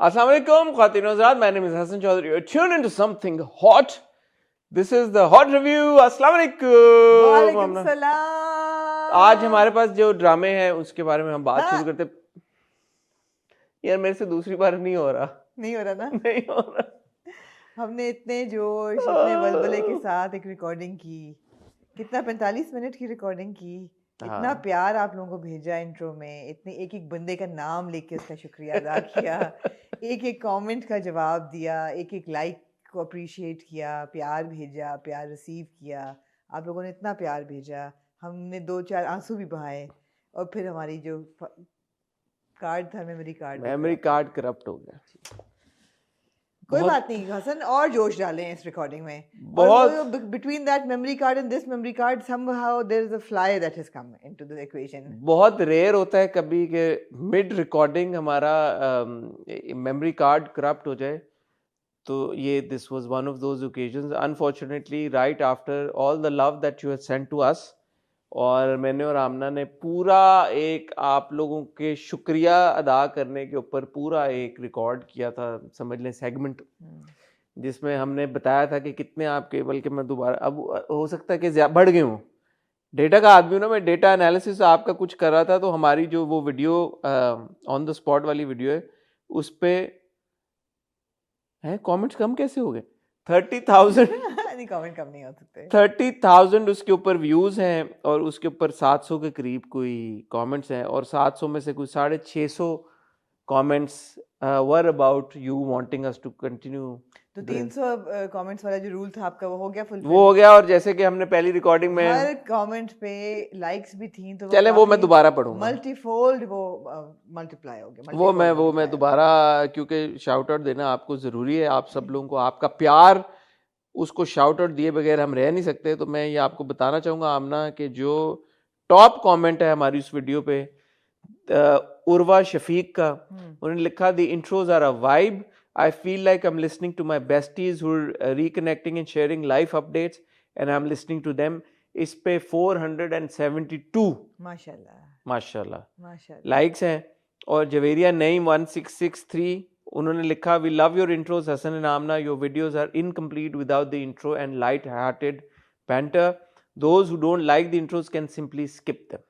Assalamu alaikum, Khawateen Azad. My name is Hassan Chaudhary. You're tuned into something hot. This is the hot review. Assalamu alaikum. वालेकुम सलाम। आज हमारे पास जो ड्रामे हैं उसके बारे में हम बात शुरू करते। यार मेरे से दूसरी बार नहीं हो रहा ना नहीं हो रहा। हमने इतने जोश इतने बलबले के साथ एक रिकॉर्डिंग की, कितना 45 मिनट की रिकॉर्डिंग की, इतना प्यार आप लोगों को भेजा इंट्रो में, इतने एक एक बंदे का नाम लेके उसका शुक्रिया अदा किया, एक एक कमेंट का जवाब दिया, एक एक लाइक को अप्रिशिएट किया, प्यार भेजा, प्यार रिसीव किया। आप लोगों ने इतना प्यार भेजा, हमने 2-4 आंसू भी बहाए और फिर हमारी जो कार्ड था मेमोरी कार्ड करप्ट हो गया। कोई बात नहीं हसन, और जोश डालें इस रिकॉर्डिंग में। बहुत between that memory card and this memory card somehow there is a fly that has come into the equation. बहुत रेयर होता है कभी कि मिड रिकॉर्डिंग हमारा मेमोरी कार्ड करप्ट हो जाए, तो ये this was one of those occasions unfortunately right after all the love that you have sent to us. और मैंने और आमना ने पूरा एक आप लोगों के शुक्रिया अदा करने के ऊपर पूरा एक रिकॉर्ड किया था, समझ लें सेगमेंट, जिसमें हमने बताया था कि कितने आपके, बल्कि मैं दोबारा अब हो सकता है कि बढ़ गए हूँ, डेटा का आदमी हूँ ना मैं, डेटा एनालिसिस आपका कुछ कर रहा था, तो हमारी जो वो वीडियो ऑन द स्पॉट वाली वीडियो है उस पे है कमेंट्स कम कैसे हो गए 30,000 नहीं, कमेंट कम नहीं हो सकते। 30,000 उसके ऊपर व्यूज हैं और उसके ऊपर 700 के करीब कोई कमेंट्स हैं, और 700 में से कोई 650 comments were about you wanting us to continue. तो 300 कमेंट्स वाला जो रूल था आपका वो हो गया फुलफिल? वो हो गया, और जैसे कि हमने पहली रिकॉर्डिंग में हर कमेंट पे लाइक्स भी थी, तो चले वो मैं दोबारा पढ़ूंगा, मल्टीफोल्ड वो मल्टीप्लाई हो गया, वो मैं दोबारा, क्योंकि शाउट आउट देना आपको जरूरी है, आप सब लोगों को आपका प्यार, उसको शाउट आउट दिए बगैर हम रह नहीं सकते। तो मैं ये आपको बताना चाहूँगा आमना कि जो टॉप कमेंट है हमारी उस वीडियो पे उर्वा शफीक का, उन्होंने लिखा the intros are a vibe, I feel like I am listening to my besties who are reconnecting and sharing life updates and I am listening to them. इस पे 472 माशाल्लाह लाइक्स हैं। और जवेरिया नईम 1663 उन्होंने लिखा we love your intros Hasan and Aamna, your videos are incomplete without the intro and light hearted banter, those who don't like the intros can simply skip them.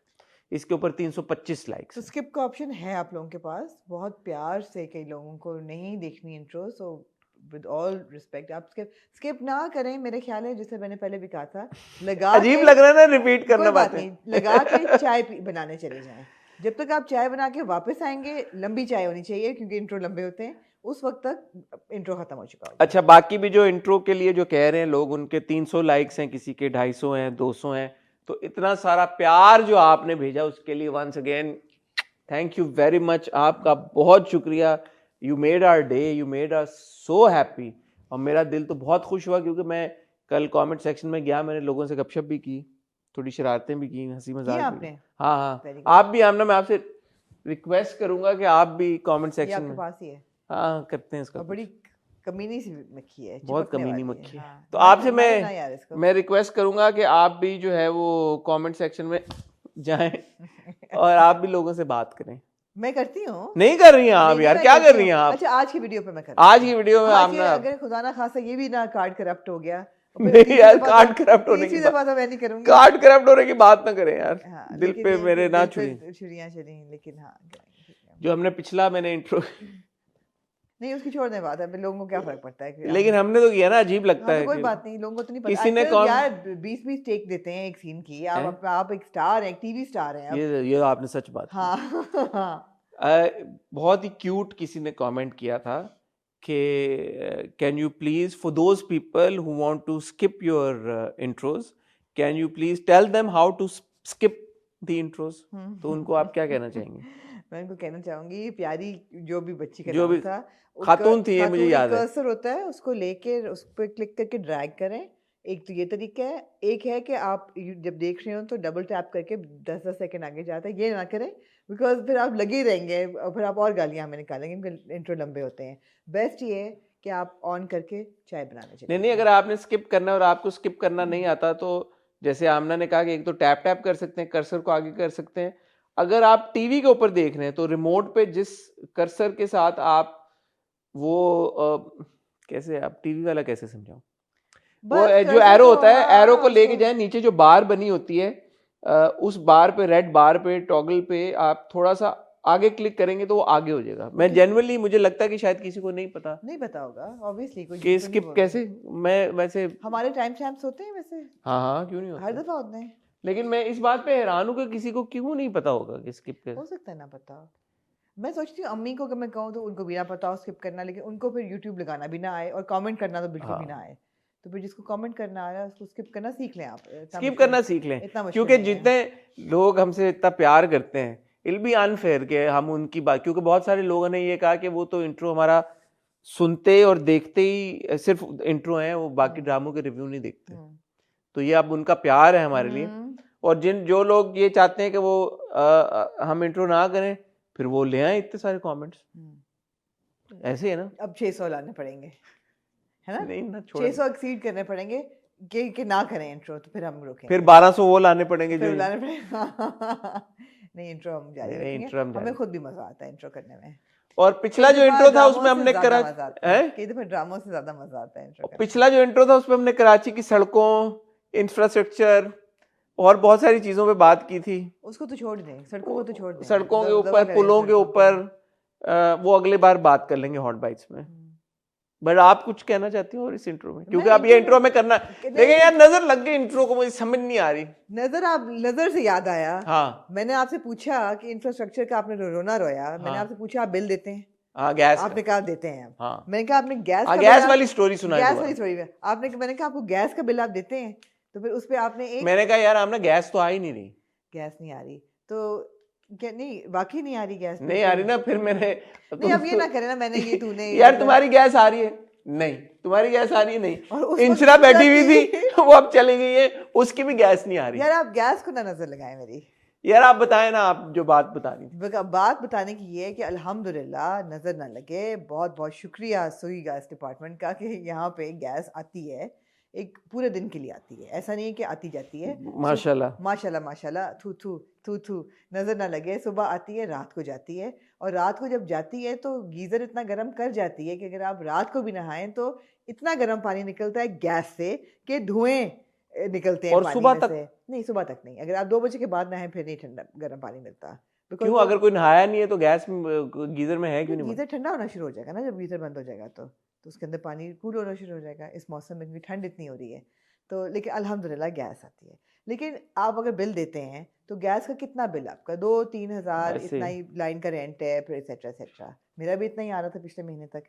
इसके ऊपर 325 likes. तो स्किप का ऑप्शन है आप लोगों के पास, बहुत प्यार से, कई लोगों को नहीं देखनी intro, so with all respect आप स्किप ना करें। मेरे ख्याल है, जैसे मैंने पहले भी कहा था, लगा अजीब लग रहा है ना रिपीट करना, बात नहीं, लगा के चाय बनाने चले जाएं। जब तक आप चाय बना के वापस आएंगे, लंबी चाय होनी चाहिए क्योंकि इंट्रो लंबे होते हैं, उस वक्त तक इंट्रो खत्म हो चुका होगा। अच्छा, बाकी भी जो इंट्रो के लिए जो कह रहे हैं लोग, उनके 300 लाइक्स हैं, किसी के 250 हैं, 200 हैं, तो इतना सारा प्यार जो आपने भेजा उसके लिए once again thank you very much, आपका बहुत शुक्रिया। You made our day, you made us so happy. और मेरा दिल तो बहुत खुश हुआ क्योंकि मैं कल कमेंट सेक्शन में गया, मैंने लोगों से गपशप भी की, थोड़ी शरारतें भी की, हंसी मजाक भी। हाँ, आप भी आमना, मैं आपसे रिक्वेस्ट करूंगा कि आप भी कमेंट सेक्शन में, पास ही है, हाँ करते हैं इसका, बड़ी कमीनी सी मक्खी है, बहुत कमीनी मक्खी है। तो आपसे मैं रिक्वेस्ट करूंगा कि आप भी जो है वो कमेंट सेक्शन में जाएं और आप भी लोगों से बात करें। मैं करती हूँ। नहीं कर रही हैं आप यार, क्या कर रही हैं आप? अच्छा, आज की वीडियो पे मैं कर, आज की वीडियो में आपने, अगर खुदा ना खासा ये भी ना कार्ड करप्ट हो गया, नहीं यार, कार्ड करप्ट होने की बात तो मैं नहीं करूंगी, कार्ड करप्ट होने की बात ना करें यार, दिल पे मेरे ना छुरियां चली। लेकिन हाँ, जो हमने पिछला मैंने इंट्रो नहीं, उसकी छोड़ने बात है, लोगों को क्या फर्क पड़ता है, लेकिन हमने तो किया ना, अजीब लगता है। कोई बात नहीं, लोगों को तो नहीं पता, किसी ने यार 20-20 टेक देते हैं एक सीन की, आप एक स्टार हैं, एक टीवी स्टार हैं। ये आपने सच बात की। बहुत ही क्यूट किसी ने कमेंट किया था कि can you please, for those people who want to skip your intros, can you please tell them how to skip the intros. तो उनको आप क्या कहना चाहेंगे? मैं उनको कहना चाहूंगी, प्यारी जो भी बच्ची का जो भी था, खातून थी, ये मुझे याद है, कर्सर होता है, उसको लेके उस पर क्लिक करके ड्रैग करें। एक तो ये तरीका है, एक है कि आप जब देख रहे हो तो डबल टैप करके 10-10 सेकंड आगे जाता है, ये ना करें बिकॉज फिर आप लगे रहेंगे और फिर आप और गालियाँ हमें निकालेंगे क्योंकि इंट्रो लंबे होते हैं। बेस्ट ये है कि आप ऑन करके चाय बनाना चाहिए। नहीं, अगर आपने स्किप करना और आपको स्किप करना नहीं आता, तो जैसे आमना ने कहा कि एक तो टैप टैप कर सकते हैं, कर्सर को आगे कर सकते हैं। अगर आप टीवी के ऊपर देख रहे हैं तो रिमोट पे जिस कर्सर के साथ आप वो कैसे, आप टीवी वाला कैसे समझाऊं? वो बस जो कर्सर एरो को होता है, एरो को लेके उसको जाए, नीचे जो बार बनी होती है, उस बार पे, रेड बार पे, टॉगल पे आप थोड़ा सा आगे क्लिक करेंगे तो वो आगे हो जाएगा। मैं जेन्युइनली, मुझे लगता है कि शायद किसी को नहीं पता नहीं पता होगा, ऑब्वियसली कोई कि झूठ तो नहीं स्किप बोल रहा। कैसे। मैं वैसे, हमारे टाइम स्टैम्प्स होते हैं वैसे, हाँ हाँ, क्यों नहीं हर होता, दफा होते हैं। लेकिन मैं इस बात पे हैरान हूँ कि किसी को क्यों नहीं पता होगा कि स्किप कैसे। हो सकता है ना पता हो। मैं सोचती हूँ अम्मी को अगर मैं कहूँ तो उनको भी ना पता हो स्किप करना, लेकिन उनको फिर यूट्यूब लगाना भी ना आए और कमेंट करना तो बिल्कुल भी ना हाँ, आए। तो फिर जिसको कमेंट करना आ रहा है उसको स्किप करना सीख लें आप, स्किप करना सीख लें, इतना मुश्किल क्योंकि नहीं है। जितने लोग हमसे इतना प्यार करते हैं, इल बी अनफेयर कि हम उनकी बात, क्योंकि बहुत सारे लोगों ने ये कहा कि वो तो इंट्रो हमारा सुनते और देखते ही सिर्फ इंट्रो हैं, वो बाकी ड्रामों के रिव्यू नहीं देखते। तो ये अब उनका प्यार है हमारे लिए। और जो लोग ये चाहते हैं कि वो हम इंट्रो ना करें, फिर वो ले आए इतने सारे कमेंट्स, ऐसे है ना। अब 600 लाने पड़ेंगे, है ना, नहीं ना, छोड़ 600 एक्सीड करने पड़ेंगे कि ना करें इंट्रो, तो फिर हम रुकेंगे। फिर 1200 वो लाने पड़ेंगे फिर जो लाने पड़ेगा। नहीं, इंट्रो हम जारी नहीं, रखेंगे, इंट्रो हम हमें जारी। खुद भी मजा आता है इंट्रो करने में। और पिछला जो इंट्रो था उसमें हमने कई दफा ड्रामों से ज्यादा मजा आता है इंट्रो करने में। पिछला जो इंट्रो था उसमें हमने कराची की सड़कों, इंफ्रास्ट्रक्चर और बहुत सारी चीजों पे बात की थी। उसको तो छोड़ दें, सड़कों को तो छोड़ दें, सड़कों के दवा ऊपर, करें पुलों के सड़कों पे। ऊपर, वो अगले बार बात कर लेंगे हॉट बाइट्स में। बट आप कुछ कहना चाहती हो और इस इंट्रो में, क्योंकि आप ये इंट्रो में करना, लेकिन यार नजर लग गई इंट्रो को, मुझे समझ नहीं आ रही। नजर से याद आया, हाँ, मैंने आपसे पूछा कि इंफ्रास्ट्रक्चर का आपने रोना रोया, मैंने आपसे पूछा आप बिल देते हैं? हाँ, गैस आपने कहा देते हैं आप। हाँ, मैंने कहा आपने गैस का गैस वाली स्टोरी सुनाई, गैस वाली स्टोरी आपने, मैंने कहा आपको गैस का बिल आप देते हैं? तो फिर उस पे आपने एक, मैंने कहा यार हमने गैस तो आ ही नहीं रही, गैस नहीं आ रही तो क्या, नहीं वाकई नहीं आ रही गैस, नहीं आ रही ना, फिर मैंने नहीं अब ये ना करे ना मैंने ये तूने यार तुम्हारी गैस आ रही है, नहीं तुम्हारी गैस आ रही है, नहीं, और उस इंशरा बैठी हुई थी वो अब चली गई है, उसकी भी गैस नहीं आ रही। यार आप गैस को ना नजर लगाए मेरी। यार आप बताएं ना, आप जो बात बता रही थी। बात बताने की ये है कि अल्हम्दुलिल्लाह नजर ना लगे, बहुत बहुत शुक्रिया सुई गैस डिपार्टमेंट का कि यहाँ पे गैस आती है, एक पूरे दिन के लिए आती है, ऐसा नहीं है कि आती जाती है। माशाल्लाह माशाल्लाह माशाल्लाह, थू थू थू थू, नजर ना लगे, सुबह आती है रात को जाती है, और रात को जब जाती है तो गीजर इतना गर्म कर जाती है कि अगर आप रात को भी नहाएं तो इतना गर्म पानी निकलता है गैस से कि धुएं निकलते हैं और पानी सुबह में तक से। नहीं सुबह तक नहीं, अगर आप 2 बजे के बाद नहाएं फिर नहीं ठंडा गर्म पानी मिलता। क्यों, अगर कोई नहाया नहीं है तो गैस गीजर में है क्यों नहीं? गीजर ठंडा होना शुरू हो जाएगा ना, जब गीजर बंद हो जाएगा तो उसके अंदर पानी कूल होना शुरू हो जाएगा इस मौसम में, क्योंकि ठंड इतनी हो रही है। तो लेकिन अल्हम्दुलिल्लाह गैस आती है। लेकिन आप अगर बिल देते हैं तो गैस का कितना बिल आपका, 2-3 हज़ार इतना ही लाइन का रेंट है, फिर एक्सेट्रा एक्सेट्रा। मेरा भी इतना ही आ रहा था पिछले महीने तक,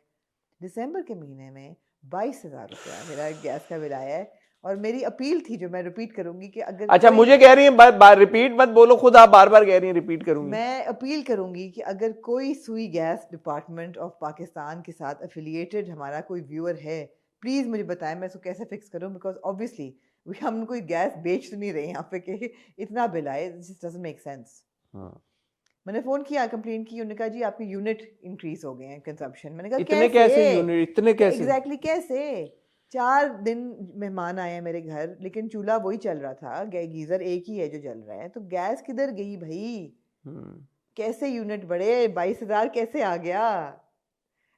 दिसंबर के महीने में 22,000 रुपया मेरा गैस का बिल आया है। और मेरी अपील थी जो मैं रिपीट करूंगी कि अगर अच्छा मुझे कह रही है रिपीट मत बोलो, खुद आप बार बार कह रही हैं रिपीट करूंगी। मैं अपील करूंगी कि अगर कोई सुई गैस डिपार्टमेंट ऑफ पाकिस्तान के साथ एफिलिएटेड हमारा कोई व्यूअर है, प्लीज़ मुझे बताएं मैं इसको कैसे फिक्स करूं, बिकॉज ऑब्वियसली हम कोई गैस बेच तो नहीं रहे यहाँ पे कि इतना बिल आए, दिस डजंट मेक सेंस। मैंने फ़ोन किया, कंप्लेन की, उन्होंने कहा जी आपके यूनिट इंक्रीज हो गए हैं कंजप्शन। मैंने कहा इतने कैसे यूनिट, इतने कैसे एग्जैक्टली कैसे? 4 दिन मेहमान आए हैं मेरे घर, लेकिन चूल्हा वही चल रहा था, गीजर एक ही है जो जल रहा है, तो गैस किधर गई भाई? कैसे यूनिट बढ़े, 22,000 कैसे आ गया?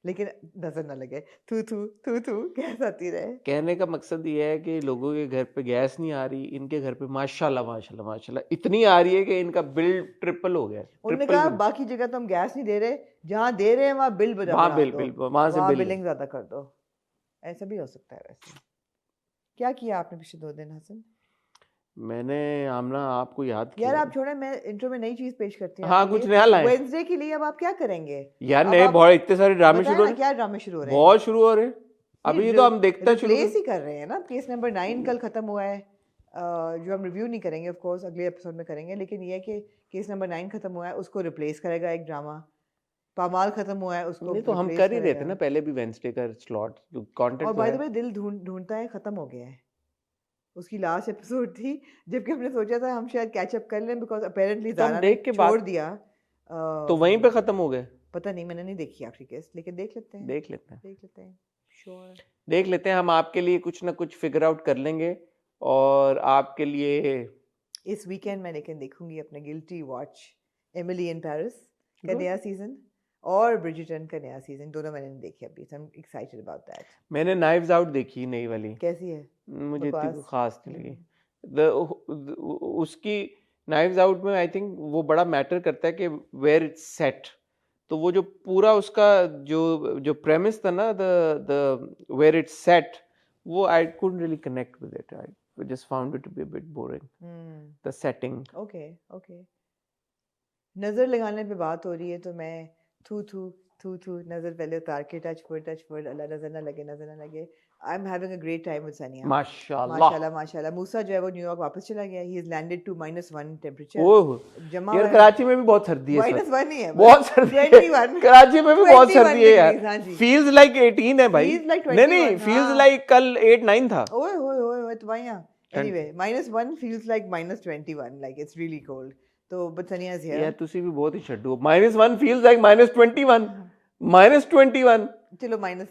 लेकिन नजर ना लगे, थू थू थू थू गैस आती रहे। कहने का मकसद ये है कि लोगों के घर पे गैस नहीं आ रही, इनके घर पे माशाल्लाह माशाल्लाह माशाल्लाह इतनी आ रही है कि इनका बिल ट्रिपल हो गया। उन्होंने कहा बाकी जगह तो हम गैस नहीं दे रहे, जहाँ दे रहे हैं वहाँ बिल वहाँ बिल बिलिंग ज्यादा कर दो। ऐसा भी हो सकता है। वैसे क्या किया आपने पिछले 2 दिन हसन? मैंने आमना आपको याद किया। यार आप छोड़े, मैं इंट्रो में नई चीज पेश करती हूँ। हाँ कुछ नया लाए वेडनेसडे के लिए अब आप क्या करेंगे यार? नए बहुत इतने सारे ड्रामे शुरू हो रहे हैं। क्या ड्रामे शुरू हो रहे हैं? बहुत शुरू हो रहे हैं अभी, तो हम देखते हैं, प्लेस ही कर रहे हैं ना। केस नंबर 9 कल खत्म हुआ है, जो हम रिव्यू नहीं करेंगे ऑफ कोर्स, अगले एपिसोड में करेंगे, लेकिन ये है कि केस नंबर 9 खत्म हुआ है, उसको रिप्लेस करेगा एक ड्रामा। पामाल खत्म हुआ है, उसको नहीं तो हम कर ही रहे थे ना पहले भी वेडनेसडे का स्लॉट, कंटेंट। और बाय द वे दिल ढूंढता है खत्म हो गया है, उसकी लास्ट एपिसोड थी, जबकि हमने सोचा था हम शायद कैच अप कर लें, बिकॉज अपेरेंटली ज़ारा ने छोड़ दिया। तो वहीं पे खत्म हो गए। पता नहीं, मैंने नहीं देखी आखिरी केस, लेकिन देख लेते हैं श्योर देख लेते हैं। हम आपके लिए कुछ ना कुछ फिगर आउट कर लेंगे, और आपके लिए इस वीकेंड मैं लेकिन देखूंगी अपने guilty watch Emily in Paris का नया सीजन, और ब्रिजिटन का नया सीजन, दोनों मैंने नहीं देखे अभी, so I am excited about that. मैंने नाइव्स आउट देखी नई वाली, कैसी है? मुझे इतनी बकवास। खास नहीं लगी। उसकी नाइव्स आउट में आई थिंक वो बड़ा मैटर करता है कि वेयर इट्स सेट। तो वो जो पूरा उसका जो जो प्रेमिस था ना, द वेयर इट्स सेट, वो I couldn't really connect with it. I just found it to be a bit boring, the setting. Okay okay. नजर लगाने पे बात हो रही है तो मैं थू थू थू थू नजर पहले उतार के टच वर्ड अल्लाह नजर ना लगे, नजर ना लगे। I am having a great time with सनिया। माशाल्लाह माशाल्लाह माशाल्लाह। मूसा जो है वो न्यूयॉर्क वापस चला गया, ही इज लैंडेड टू -1 टेम्परेचर। ओह जमा यार, हुआ है कराची में भी बहुत सर्दी है इस वक्त। -1 ही है, बहुत सर्दी है 21 कराची में भी, बहुत सर्दी है यार। हाँ जी। फील्स लाइक 18 है भाई। Feels like नहीं 21, फील्स हाँ। लाइक कल 8-9 था। ओए ओए ओए ओए तो भाई anyway -1 feels like -21, like it's really cold. तो but Sania is here. यार तुसी भी बहुत ही छड्डू हो। -1 फील्स लाइक -21, -21, चलो -11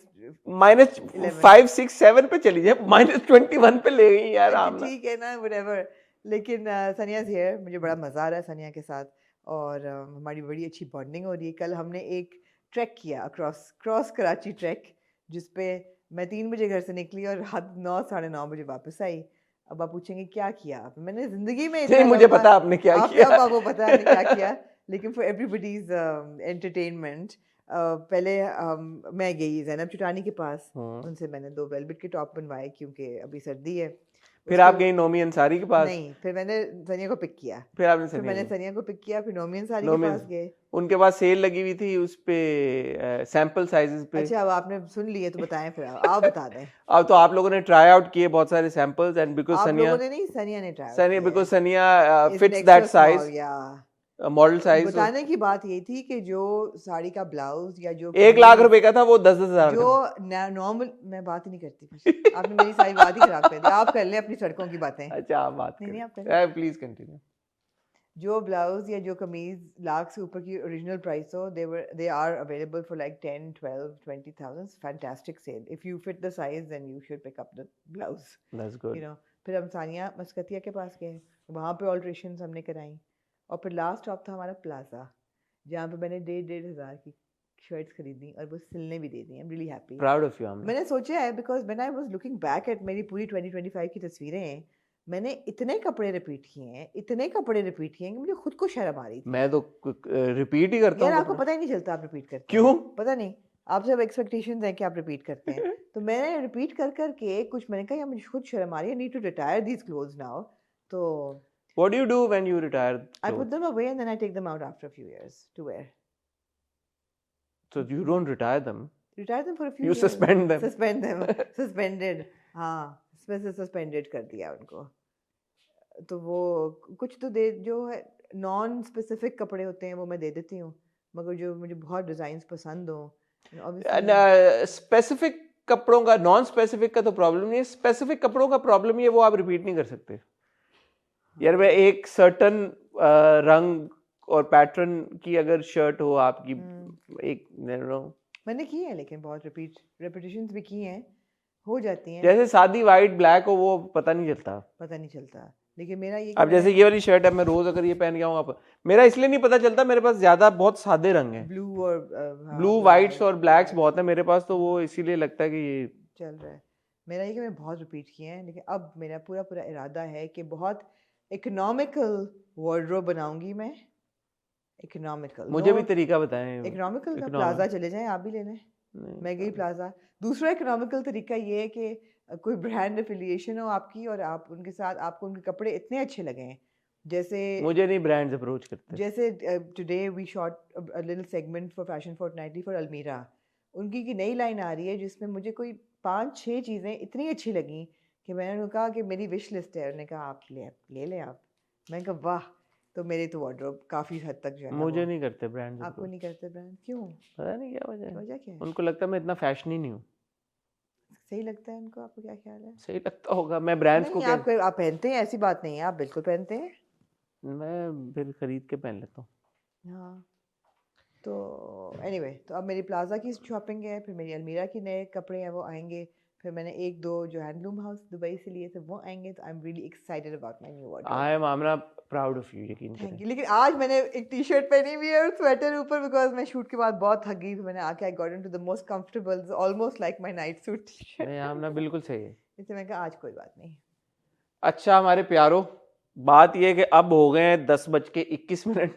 -5-6-7 पे चली जाए, -21 पे ले गई यार आमना। ठीक है ना, whatever। लेकिन सनिया इज हियर, मुझे बड़ा मज़ा आ रहा है सनिया के साथ, और हमारी बड़ी अच्छी बॉन्डिंग हो रही है। कल हमने एक ट्रैक किया क्रॉस कराची ट्रैक, जिसपे मैं 3 बजे घर से निकली और रात 9-9:30 बजे वापस आई। अब आप पूछेंगे क्या किया आप? मैंने जिंदगी में नहीं, मुझे पता आपने क्या किया। आपको पता नहीं क्या किया, लेकिन फॉर एवरीबडीज एंटरटेनमेंट पहले मैं गई जैनब चुटानी के पास, उनसे मैंने 2 वेलवेट के टॉप बनवाए क्योंकि अभी सर्दी है। फिर आप गई नोमी अंसारी के पास? नहीं, फिर मैंने सनिया को पिक किया। फिर मैंने सनिया को पिक किया, फिर नोमी अंसारी के पास गए। उनके पास सेल लगी हुई थी उस पे, सैंपल साइजेस पे। अच्छा, अब आपने सुन लिए तो बताएं, फिर आप बता दें। अब तो आप लोगों ने ट्राई आउट किए बहुत सारे सैंपल्स, एंड बिकॉज आप सनिया, लोगों ने नहीं, सनिया ने ट्राई बिकॉज सनिया fits that size, model size. बताने की बात ये थी कि जो साड़ी का ब्लाउज या जो 1 लाख रुपए का था, वो 10-10 हजार जो नॉर्मल, मैं बात ही नहीं करती फिर। आपने मेरी सारी बात ही खराब कर दी। आप कर लें अपनी सड़कों की बातें। अच्छा, आप बात नहीं, आप करें, प्लीज कंटिन्यू। जो ब्लाउज या जो कमीज लाख से ऊपर की ओरिजिनल प्राइस हो, they are available for like 10, 12, 20,000, fantastic sale. If you fit the size, then you should pick up the blouse. That's good. You know, फिर हम सानिया मस्कतिया के पास गए, वहाँ पे ऑल्ट्रेशंस हमने कराई, और फिर लास्ट स्टॉप था हमारा प्लाजा, जहाँ पे मैंने 1,500 हज़ार की शर्ट्स खरीदी और वो सिलने भी दे दी। I am really happy, proud of you. मैंने सोचा है, because when I was looking back at मेरी पूरी 2025 की तस्वीरें, मैंने इतने कपड़े रिपीट किए हैं कि मुझे खुद को शर्म आ रही थी। मैं तो रिपीट ही करता हूँ यार, आपको पता ही नहीं चलता आप रिपीट करते हैं। क्यों? पता नहीं, आप सब एक्सपेक्टेशंस हैं कि आप रिपीट करते हैं। तो मैंने रिपीट कर के कुछ, मैंने कहा यार मुझे खुद शर्म आ रही है, need to retire these clothes now. तो What do you do when you retire I put clothes? them away and then I take them out after a few years to wear. So you don't retire them. Retire them for a few You years. suspend them. Suspended, हाँ, इसमें से suspended कर दिया उनको। तो वो कुछ तो दे, जो है नॉन स्पेसिफिक कपड़े होते हैं वो मैं दे देती हूँ, मगर जो मुझे बहुत डिजाइन्स पसंद हो, स्पेसिफिक कपड़ों का, नॉन स्पेसिफिक का तो प्रॉब्लम नहीं है, स्पेसिफिक कपड़ों का प्रॉब्लम ये, वो आप रिपीट नहीं कर सकते। यार मैं एक सर्टन रंग और पैटर्न की अगर शर्ट हो आपकी, एक मैंने की है, लेकिन बहुत रेपिटेशंस भी की हैं, हो जाती हैं। जैसे सादी वाइट ब्लैक हो, वो पता नहीं चलता। लेकिन मेरा ये, अब जैसे ये वाली शर्ट है, मैं रोज अगर ये पहन के आऊँ, आप, मेरा इसलिए नहीं पता चलता, मेरे पास ज्यादा बहुत सादे रंग हैं, ब्लू वाइट्स और ब्लैक्स बहुत है मेरे पास, तो वो इसीलिए लगता है कि ये चल रहा है। मेरा ये कि मैं बहुत रिपीट किए हैं, लेकिन अब मेरा पूरा इरादा है कि बहुत इकोनॉमिकल वार्डरोब बनाऊंगी मैं। इकोनॉमिकल, मुझे भी तरीका बताएं। इकोनॉमिकल का प्लाजा चले जाएं, आप भी ले लें। मैं गई प्लाजा। दूसरा इकोनॉमिकल तरीका ये है कि कोई ब्रांड एफिलिएशन हो आपकी, और आप उनके साथ, आपको उनके कपड़े इतने अच्छे लगें, जैसे मुझे नहीं ब्रांड्स अप्रोच करते। जैसे today we shot a little segment for fashion fortnightly for Almirah. उनकी की नई लाइन आ रही है जिसमें मुझे कोई 5-6 चीज़ें इतनी अच्छी लगी कि मैंने उनको कहा कि मेरी विश लिस्ट है। उन्होंने कहा आप ले लें आप। मैंने कहा वाह। तो मेरी तो वार्डरोब काफ़ी हद तक जो है, मुझे नहीं करते ब्रांड्स। आपको नहीं करते ब्रांड? क्यों? पता नहीं क्या वजह क्या है? उनको लगता है मैं इतना फैशनी नहीं हूँ। सही लगता है उनको? आपको क्या ख्याल है? सही लगता होगा। मैं ब्रांड्स को आप पहनते हैं, ऐसी बात नहीं है, आप बिल्कुल पहनते हैं। मैं फिर खरीद के पहन लेता हूँ। हाँ, तो एनीवे, तो अब मेरी प्लाजा की शॉपिंग है, फिर मेरी अलमीरा की नए कपड़े हैं वो आएंगे, फिर मैंने 1-2 जो हैंडलूम हाउस दुबई से लिए थे वो आएंगे। तो I am really excited about my new wardrobe. I am Aamna, proud of you, यकीन थैंक करें। यू। लेकिन आज मैंने एक टी शर्ट पहनी हुई है और स्वेटर ऊपर, बिकॉज मैं शूट के बाद बहुत थक गई, तो मैंने आके I got into the most comfortable, almost like my night suit T shirt. नहीं आमना बिल्कुल सही है। इसलिए मैं कहा आज कोई बात नहीं। अच्छा हमारे प्यारो, बात ये है कि अब हो गए हैं 10:21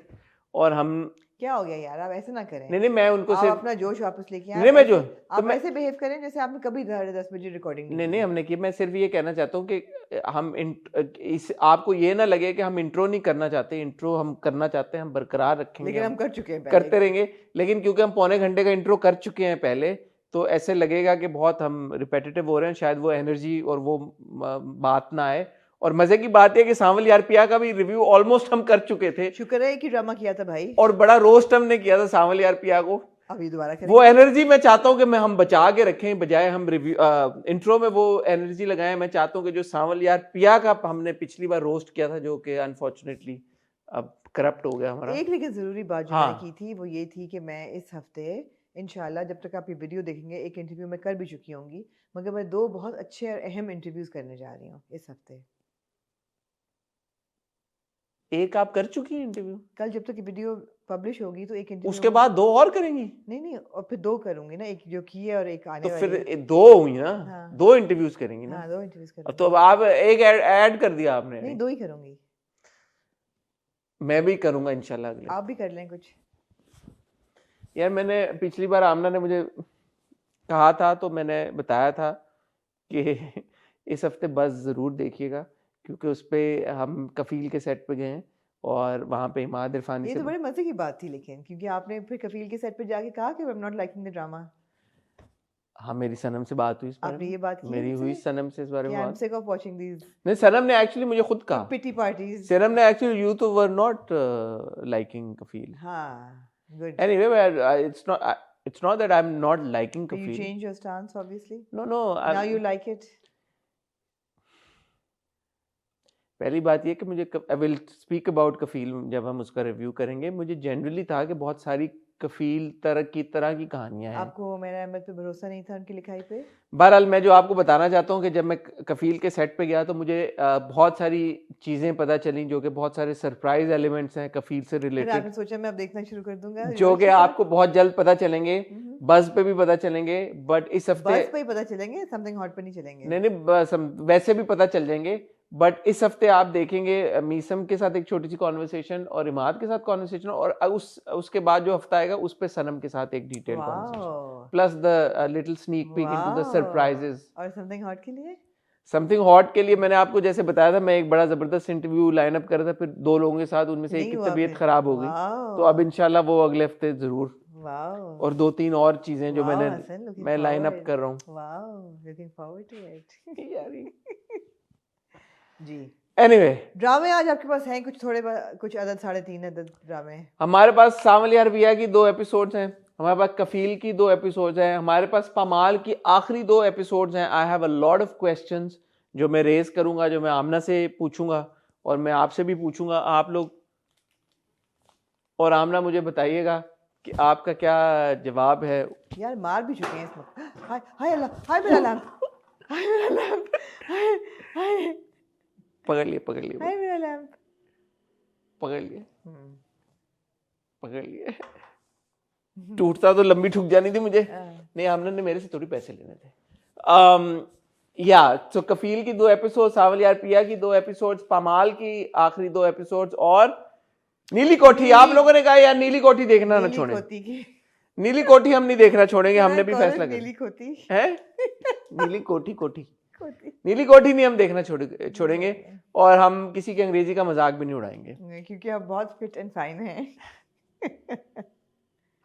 और हम, क्या हो गया यार, आप ऐसे ना करें। नहीं मैं उनको आप सिर्फ, अपना जोश वापस लेके आए। नहीं मैं जो, आप ऐसे बिहेव करें जैसे आपने कभी 10:30 रिकॉर्डिंग नहीं हमने की, मैं सिर्फ ये कहना चाहता हूँ कि हम इस आपको ये ना लगे कि हम इंट्रो नहीं करना चाहते, इंट्रो हम करना चाहते हैं, हम बरकरार रखेंगे, लेकिन हम कर चुके हैं, करते रहेंगे, लेकिन क्योंकि हम पौने घंटे का इंट्रो कर चुके हैं पहले, तो ऐसे लगेगा कि बहुत हम रिपीटेटिव हो रहे हैं, शायद वो एनर्जी और वो बात ना आए। और मजे की बात है कि सांवल यार पिया का भी रिव्यू ऑलमोस्ट हम कर चुके थे, शुक्र है कि ड्रामा किया था भाई, और बड़ा रोस्ट हमने किया था सांवल यार पिया को। अभी दोबारा करें। वो एनर्जी मैं चाहता हूं कि हम बचा के रखें, बजाय हम रिव्यू इंट्रो में वो एनर्जी लगाएं। मैं चाहता हूं कि जो सांवल यार पिया का हमने पिछली बार रोस्ट किया था, जो कि अनफॉर्चुनेटली अब करप्ट हो गया हमारा। एक लेकिन जरूरी बात जो हाँ। मैंने की थी वो ये थी कि मैं इस हफ्ते इंशाल्लाह, जब तक आप ये वीडियो देखेंगे, एक इंटरव्यू मैं कर भी चुकी होंगी, मगर मैं 2 बहुत अच्छे और अहम इंटरव्यूज करने जा रही हूँ इस हफ्ते। एक आप कर चुकी हैं इंटरव्यू, कल जब तक ये वीडियो पब्लिश होगी तो एक इंटरव्यू, उसके बाद 2 और करेंगी? नहीं और फिर 2 करूंगी ना, एक जो की है और एक आने तो वाली फिर है। 2 हुई ना, हाँ। 2 इंटरव्यूज करेंगी ना। हाँ 2 इंटरव्यूज करूंगी। तो अब आप एक ऐड कर दिया आपने। नहीं 2 ही करूंगी। मैं भी करूंगा इंशाल्लाह अगले। आप भी कर लें कुछ। यार मैंने पिछली बार आमना ने मुझे कहा था, तो मैंने बताया था कि इस हफ्ते बस ज़रूर देखिएगा, क्योंकि उस पे हम कफील के सेट पे गए हैं और वहाँ पे इमाद इरफानी ये से तो बड़े मजे की बात थी, लेकिन क्योंकि आपने फिर कफील के सेट पे जाके कहा कि आई am not liking the drama. हाँ मेरी सनम से बात हुई इस बारे आपने में, ये बात की मेरी हुई सनम से इस बारे में आई एम बात। सिक ऑफ वाचिंग दीस नहीं सनम ने एक्चुअली मुझे खुद कहा, पिटी पार्टीज। सनम ने एक्चुअली यू तो वर नॉट लाइकिंग कफील। हाँ good. Anyway, it's not that I'm not liking So you Kafil. change your stance obviously. No, Now you like it. पहली बात ये कि मुझे आई विल स्पीक अबाउट कफील जब हम उसका रिव्यू करेंगे। मुझे जनरली था कि बहुत सारी कफील तरह की कहानियां हैं। आपको मेरा अहमद पे भरोसा नहीं था उनकी लिखाई पे? बहरहाल मैं जो आपको बताना चाहता हूँ कि जब मैं कफील के सेट पे गया तो मुझे बहुत सारी चीज़ें पता चली, जो कि बहुत सारे सरप्राइज एलिमेंट्स हैं कफील से फिर रिलेटेड, आपने सोचा मैं अब देखना शुरू कर दूंगा, जो कि आपको बहुत जल्द पता चलेंगे, बस पे भी पता चलेंगे। बट इस हफ्ते बस पे ही पता चलेंगे, समथिंग हॉट पे नहीं चलेंगे। नहीं बस वैसे भी पता चल जाएंगे। बट इस हफ्ते आप देखेंगे मीसम के साथ एक छोटी सी कॉन्वर्सेशन और इमाद के साथ कॉन्वर्सेशन, और उसके बाद जो हफ्ता आएगा उस पे सनम के साथ एक detail conversation, plus the little sneak peek into the surprises. और समथिंग हॉट के लिए, समथिंग हॉट के लिए मैंने आपको जैसे बताया था, मैं एक बड़ा जबरदस्त इंटरव्यू लाइन अप कर रहा था, फिर 2 लोगों के साथ, उनमें से एक की तबीयत खराब हो गई, तो अब इंशाल्लाह वो अगले हफ्ते जरूर, और 2-3 और चीजें जो मैं लाइन अप कर रहा हूँ। Looking forward to it ji. Anyway, ड्रामे आज आपके पास हैं कुछ थोड़े, कुछ अदद 3.5 अदद ड्रामे। हमारे पास सांवल यार पिया की 2 एपिसोड्स हैं, हमारे पास कफील की 2 एपिसोड्स हैं, हमारे पास पमाल की आखिरी 2 एपिसोड्स हैं। I have a lot of questions जो मैं रेज करूंगा, जो मैं आमना से पूछूंगा और मैं आपसे भी पूछूंगा, आप लोग और आमना मुझे बताइएगा कि आपका क्या जवाब है। यार मार भी चुके हैं इस वक्त। हाय हाय अल्लाह, हाय मेरा लैंप, हाय मेरा लैंप, हाय हाय, पकड़ लिए हाय मेरा लैंप, पकड़ लिए टूटता तो लंबी ठुक जानी थी मुझे। नहीं, आमना ने मेरे से थोड़ी पैसे लेने थे। या तो कफील की 2 एपिसोड, सांवल यार पिया की 2 एपिसोड्स, पमाल की आखिरी 2 एपिसोड्स, और नीली कोठी। आप लोगों ने कहा यार नीली कोठी देखना ना छोड़ें, नीली कोठी हम नहीं देखना छोड़ेंगे, हमने भी फैसला किया। नीली कोठी है, नीली कोठी नीली कोठी नहीं हम देखना छोड़ेंगे, और हम किसी के अंग्रेजी का मजाक भी नहीं उड़ाएंगे, क्योंकि आप बहुत फिट एंड फाइन हैं।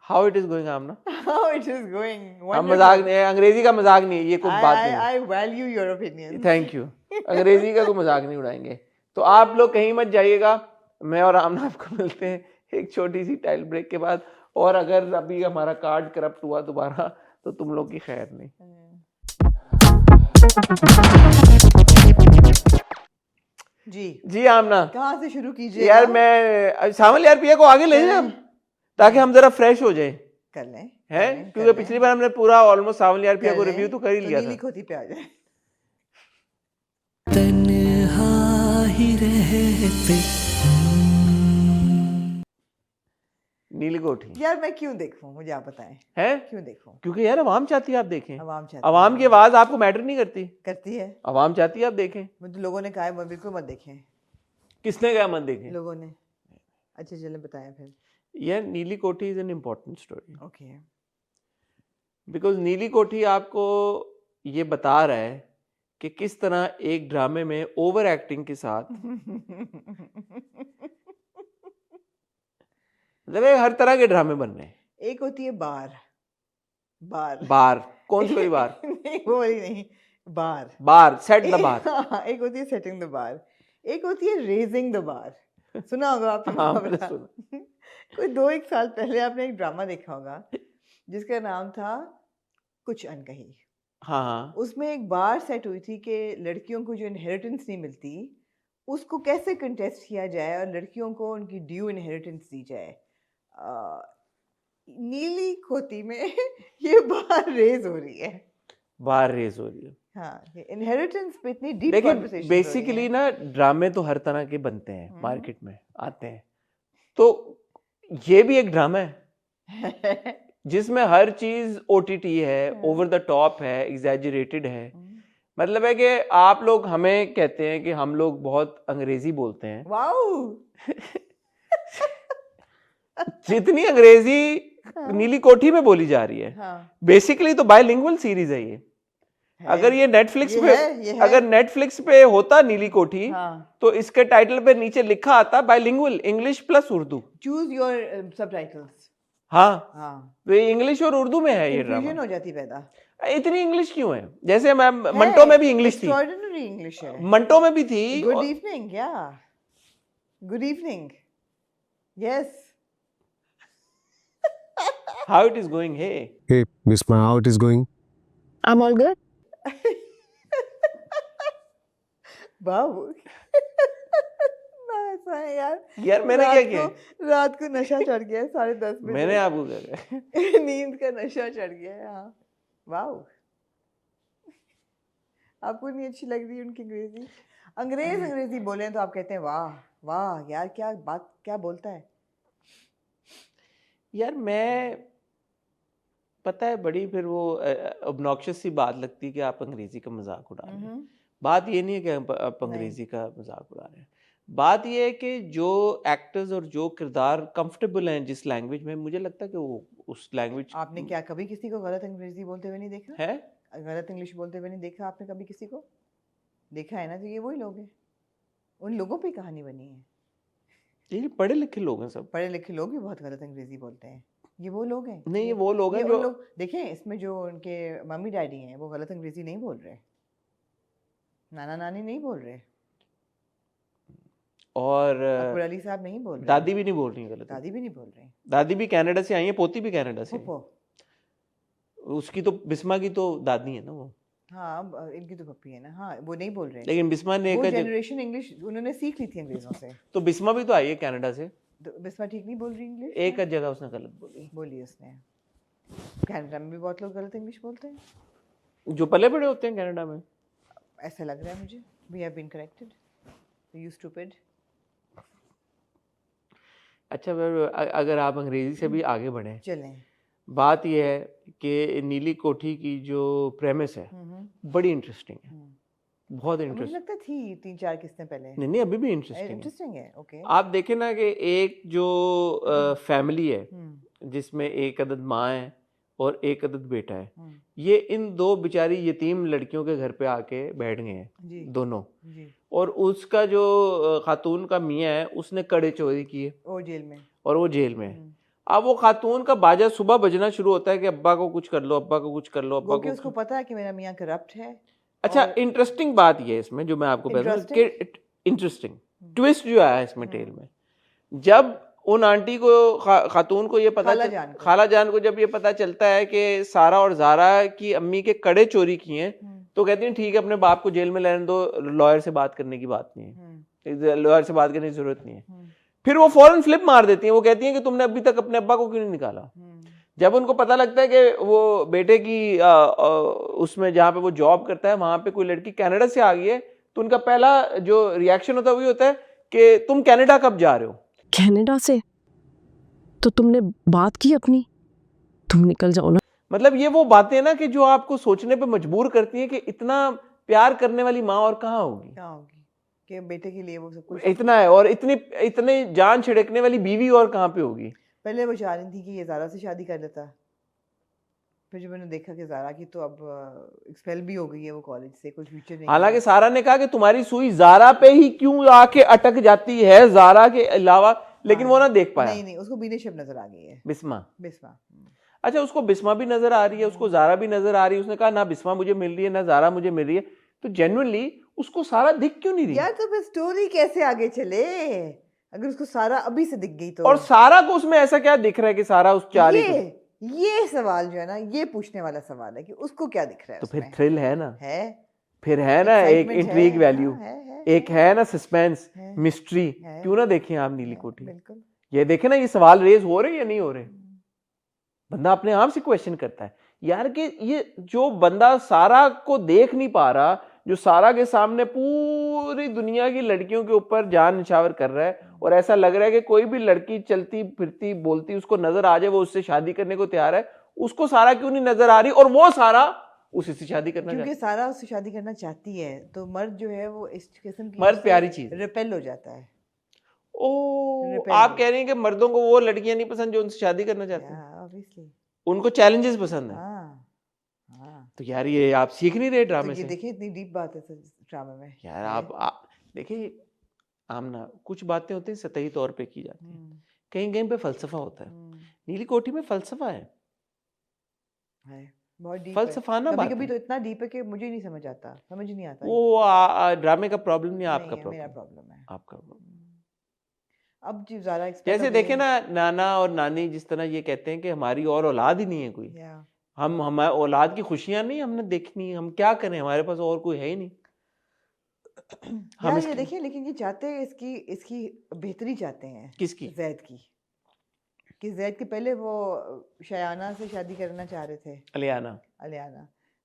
How it is going Aamna? How it is going? हम मजाक नहीं, अंग्रेजी का मजाक नहीं है, ये कोई बात नहीं। I value your opinion. Thank you. अंग्रेजी का कोई मजाक नहीं उड़ाएंगे। तो आप लोग कहीं मत जाइएगा, मैं और आमना आपको मिलते हैं एक छोटी सी टाइल ब्रेक के बाद। और अगर अभी हमारा कार्ड करप्ट हुआ दोबारा तो तुम लोग की खैर नहीं। जी आमना, कहाँ से शुरू कीजिए यार? मैं सांवल यार पिया को आगे ले जाए ताकि हम जरा फ्रेश हो जाए। कर लें हैं, क्योंकि पिछली बार हमने पूरा ऑलमोस्ट सांवल यार पिया को रिव्यू तो कर ही लिया था। नीली कोठी पे आ जाए। तन्हा ही रहते नीली कोठी यार मैं क्यों देखूं, मुझे आप बताएं है, क्यों देखूं? क्योंकि यार आवाम चाहती है आप देखें। आवाम चाहती आवाम की आवाज आपको मैटर नहीं करती, करती है। आवाम चाहती है आप देखें। मुझे लोगों ने कहा है वो बिल्कुल मत देखें, किसने कहा मत देखें? लोगों ने। अच्छा चलें बताएं फिर। यार नीली कोठी is an important story okay because नीली कोठी आपको ये बता रहा है कि किस तरह एक ड्रामे में ओवर एक्टिंग के साथ मतलब हर तरह के ड्रामे बन रहे हैं। एक होती है बार, बार बार कौन सी वाली बार? नहीं वो वाली नहीं, बार, बार सेट द बार। हाँ, एक होती है सेटिंग द बार, एक होती है रेजिंग द बार। सुना होगा आपने हाँ, मुहावरा? कोई 2-1 साल पहले आपने एक ड्रामा देखा होगा जिसका नाम था कुछ अनकही। हाँ उसमें एक बार सेट हुई थी कि लड़कियों को जो इनहेरिटेंस नहीं मिलती उसको कैसे कंटेस्ट किया जाए और लड़कियों को उनकी ड्यू इनहेरिटेंस दी जाए। नीली खोती में ये बार रेज हो रही है, बार रेज हो रही है। हाँ, ये इनहेरिटेंस पे इतनी डीप देखिए कॉन्वर्सेशन बेसिकली ना ड्रामे तो हर तरह के बनते हैं, मार्केट में आते हैं, तो ये भी एक ड्रामा है जिसमें हर चीज ओटीटी है, ओवर द टॉप है, एग्जैजरेटेड है। मतलब है कि आप लोग हमें कहते हैं कि हम लोग बहुत अंग्रेजी बोलते हैं। वाओ जितनी अंग्रेजी नीली कोठी में बोली जा रही है, हाँ, बेसिकली तो बायलिंगुअल सीरीज है ये। अगर ये नेटफ्लिक्स पे ये अगर नेटफ्लिक्स पे होता नीली कोठी, हाँ, तो इसके टाइटल पे नीचे लिखा आता bilingual, English plus Urdu. Choose your subtitles. हाँ हाँ, तो ये इंग्लिश और उर्दू में है ये कंफ्यूजन ड्रामा। हो जाती पैदा। इतनी इंग्लिश क्यों है? जैसे मैम मंटो में भी इंग्लिश थी, एक्स्ट्राऑर्डिनरी इंग्लिश है। मंटो में भी थी। गुड इवनिंग, क्या good evening, yes. How it is going? Hey Hey, Visma, how it is going? I'm all good. बाबू ना ऐसा है यार। यार मैंने क्या किया? रात को नशा चढ़ गया है 10:30 बजे। मैंने आपको क्या किया? नींद का नशा चढ़ गया है। हाँ वाओ, आपको नहीं अच्छी लग रही उनकी अंग्रेजी? अंग्रेजी बोले तो आप कहते हैं वाह वाह यार, क्या बात, क्या बोलता है। यार मैं पता है बड़ी फिर वो ऑब्नॉक्शियस सी बात लगती है कि आप अंग्रेजी का मजाक उड़ा रहे हैं। बात ये नहीं है कि आप अंग्रेजी का मजाक उड़ा रहे हैं, बात ये है कि जो एक्टर्स और जो किरदार कंफर्टेबल हैं जिस लैंग्वेज में, मुझे लगता है कि वो उस लैंग्वेज। आपने क्या कभी किसी को गलत अंग्रेजी बोलते हुए नहीं देखा है? गलत इंग्लिश बोलते हुए नहीं देखा आपने कभी किसी को? देखा है ना, तो ये वही लोग हैं, उन लोगों पे कहानी बनी है। ये पढ़े लिखे लोग हैं सब। पढ़े लिखे लोग भी बहुत गलत अंग्रेजी बोलते हैं, ये वो लोग हैं। नहीं, ये वो लोग हैं ये जो उन लोग देखें, इसमें जो उनके मम्मी डैडी हैं वो गलत अंग्रेजी नहीं बोल रहे, नाना नानी नहीं बोल रहे, और अकबर अली साहब नहीं बोल रहे, दादी भी नहीं बोल रही गलत। दादी भी नहीं बोल रहे, दादी भी कनाडा से आई है, पोती भी कनाडा से। फूफो, उसकी तो बिस्मा की तो दादी है ना वो। हाँ इनकी तो पप्पी है ना। हाँ वो नहीं बोल रहे, लेकिन बिस्मा ने वो जनरेशन इंग्लिश उन्होंने सीख ली थी अंग्रेजों से। तो बिस्मा भी तो आई है कनाडा से। तो बिस्मा ठीक नहीं बोल रही इंग्लिश? एक जगह उसने गलत बोली। बोली उसने। कनाडा में भी बहुत लोग गलत इंग्लिश बोलते हैं, जो पले बड़े होते हैं कनाडा में, ऐसा लग रहा है मुझे। We have been corrected, you stupid. अच्छा अगर आप अंग्रेजी से भी आगे बढ़े, चलें। बात यह है कि नीली कोठी की जो प्रेमिस है बड़ी इंटरेस्टिंग है, बहुत मुझे इंटरेस्टिंग। लगता थी 3-4 किस्तें पहले। नहीं अभी भी इंटरेस्टिंग है। इंटरेस्टिंग है, ओके। आप देखें ना कि एक जो फैमिली है जिसमें एक अदद माँ है और एक अदद बेटा है, ये इन दो बेचारी यतीम लड़कियों के घर पे आके बैठ गए हैं दोनों जी। और उसका जो खातून का मियाँ है उसने कड़े चोरी की है और जेल में, और वो जेल में है। अब वो खातून का बाजा सुबह बजना शुरू होता है कि अब्बा को कुछ कर लो, अब्बा को कुछ कर लो, अब्बा को। उसको पता है कि मेरा मियाँ करप्ट है। अच्छा इंटरेस्टिंग बात ये है इसमें जो मैं आपको बता दूं कि इंटरेस्टिंग ट्विस्ट जो आया है इसमें टेल में, जब उन आंटी को खातून को ये पता खाला जान को जब ये पता चलता है कि सारा और जारा की अम्मी के कड़े चोरी किए हैं, तो कहती हैं ठीक है अपने बाप को जेल में रहने दो, लॉयर से बात करने की बात नहीं है, लॉयर से बात करने की जरूरत नहीं है। फिर वो फौरन फ्लिप मार देती हैं, वो कहती हैं कि तुमने अभी तक अपने अब्बा को क्यों नहीं निकाला। जब उनको पता लगता है कि वो बेटे की उसमें जहाँ पे वो जॉब करता है वहां पे कोई लड़की कनाडा से आ गई है, तो उनका पहला जो रिएक्शन होता है वही होता है कि तुम कनाडा कब जा रहे हो। कनाडा से? तो तुमने बात की अपनी, तुम निकल जाओ ना। मतलब ये वो बातें ना कि जो आपको सोचने पे मजबूर करती हैं कि इतना प्यार करने वाली माँ और कहाँ होगी, क्या होगी कि बेटे के लिए वो सब कुछ। इतना है, और इतने जान छिड़कने वाली बीवी और कहाँ पे होगी। पहले वो चाह रही थी कि ये ज़ारा से शादी कर लेता, फिर जब मैंने देखा कि ज़ारा की तो अब एक्सपेल भी हो गई है वो कॉलेज से, कुछ फ्यूचर नहीं हालांकि है। सारा ने कहा कि तुम्हारी सुई जारा पे ही क्यों आके अटक जाती है, जारा के अलावा, लेकिन वो ना देख पाया। नहीं, उसको बीनेशब नजर आ गई है, बिस्मा। बिस्मा। अच्छा, उसको बिस्मा भी नजर आ रही है, उसको जारा भी नजर आ रही है। उसने कहा ना बिस्मा मुझे मिल रही है ना जारा मुझे मिल रही है, तो जेन्युइनली उसको सारा दिख क्यों नहीं रही? यार तो फिर स्टोरी कैसे आगे चले अगर उसको सारा अभी से दिख गई तो। और सारा को उसमें ऐसा क्या दिख रहा है कि सारा उस चार ये सवाल जो है ना, ये पूछने वाला सवाल है कि उसको क्या दिख रहा है तो उसमें? फिर थ्रिल है ना, है, फिर है ना एक Excitement इंट्रीग है, वैल्यू, हाँ, एक है ना सस्पेंस, है, मिस्ट्री। है, क्यों ना देखें आप नीली कोठी, बिल्कुल। ये देखें ना, ये सवाल रेज हो रहे या नहीं हो रहे। बंदा अपने आप से क्वेश्चन करता है यार कि ये जो बंदा सारा को देख नहीं पा रहा, जो सारा के सामने पूरी दुनिया की लड़कियों के ऊपर जान निछावर कर रहा है, और ऐसा लग रहा है कि कोई भी लड़की चलती फिरती बोलती उसको नजर आ जाए वो उससे शादी करने को तैयार है, उसको सारा क्यों नहीं नजर आ रही, और वो सारा उसी से शादी करना चाहती क्योंकि सारा उससे शादी करना चाहती है, तो मर्द जो है वो इस किस्म की मर्द प्यारी चीज है। रिपेल हो जाता है। ओ, Repel आप हो। कह रही हैं कि मर्दों को वो लड़कियां नहीं पसंद जो उनसे शादी करना चाहती हैं, ऑब्वियसली। उनको चैलेंजेस पसंद है। हाँ, हाँ। तो यार ये आप सीख नहीं रहे तो ड्रामे ये से देखिए इतनी डीप बात है ड्रामे में। यार। आप देखिए आमना, कुछ बातें होती हैं सतही तौर पे की जाती हैं, कहीं कहीं पे फलसफा होता है। नीली कोठी में फलसफा है, बहुत डीप है। फलसफाना बात कभी-कभी है। तो इतना डीप है कि मुझे नहीं समझ आता, समझ नहीं आता। वो ड्रामे का प्रॉब्लम नहीं, आपका नहीं है, मेरा प्रॉब्लम, प्रॉब्लम है। आपका प्रॉब्लम। अब जो ज़्यादा एक्सपेक्ट जैसे देखे ना, नाना और नानी जिस तरह ये कहते हैं कि हमारी और औलाद ही नहीं है कोई, हम हमारे औलाद की खुशियां नहीं हमने देखनी, हम क्या करें, हमारे पास और कोई है ही नहीं। यार ये देखिए, लेकिन ये चाहते हैं इसकी बेहतरी चाहते हैं। किसकी? जैद की, कि जैद के पहले वो शयाना से शादी करना चाह रहे थे, अलियाना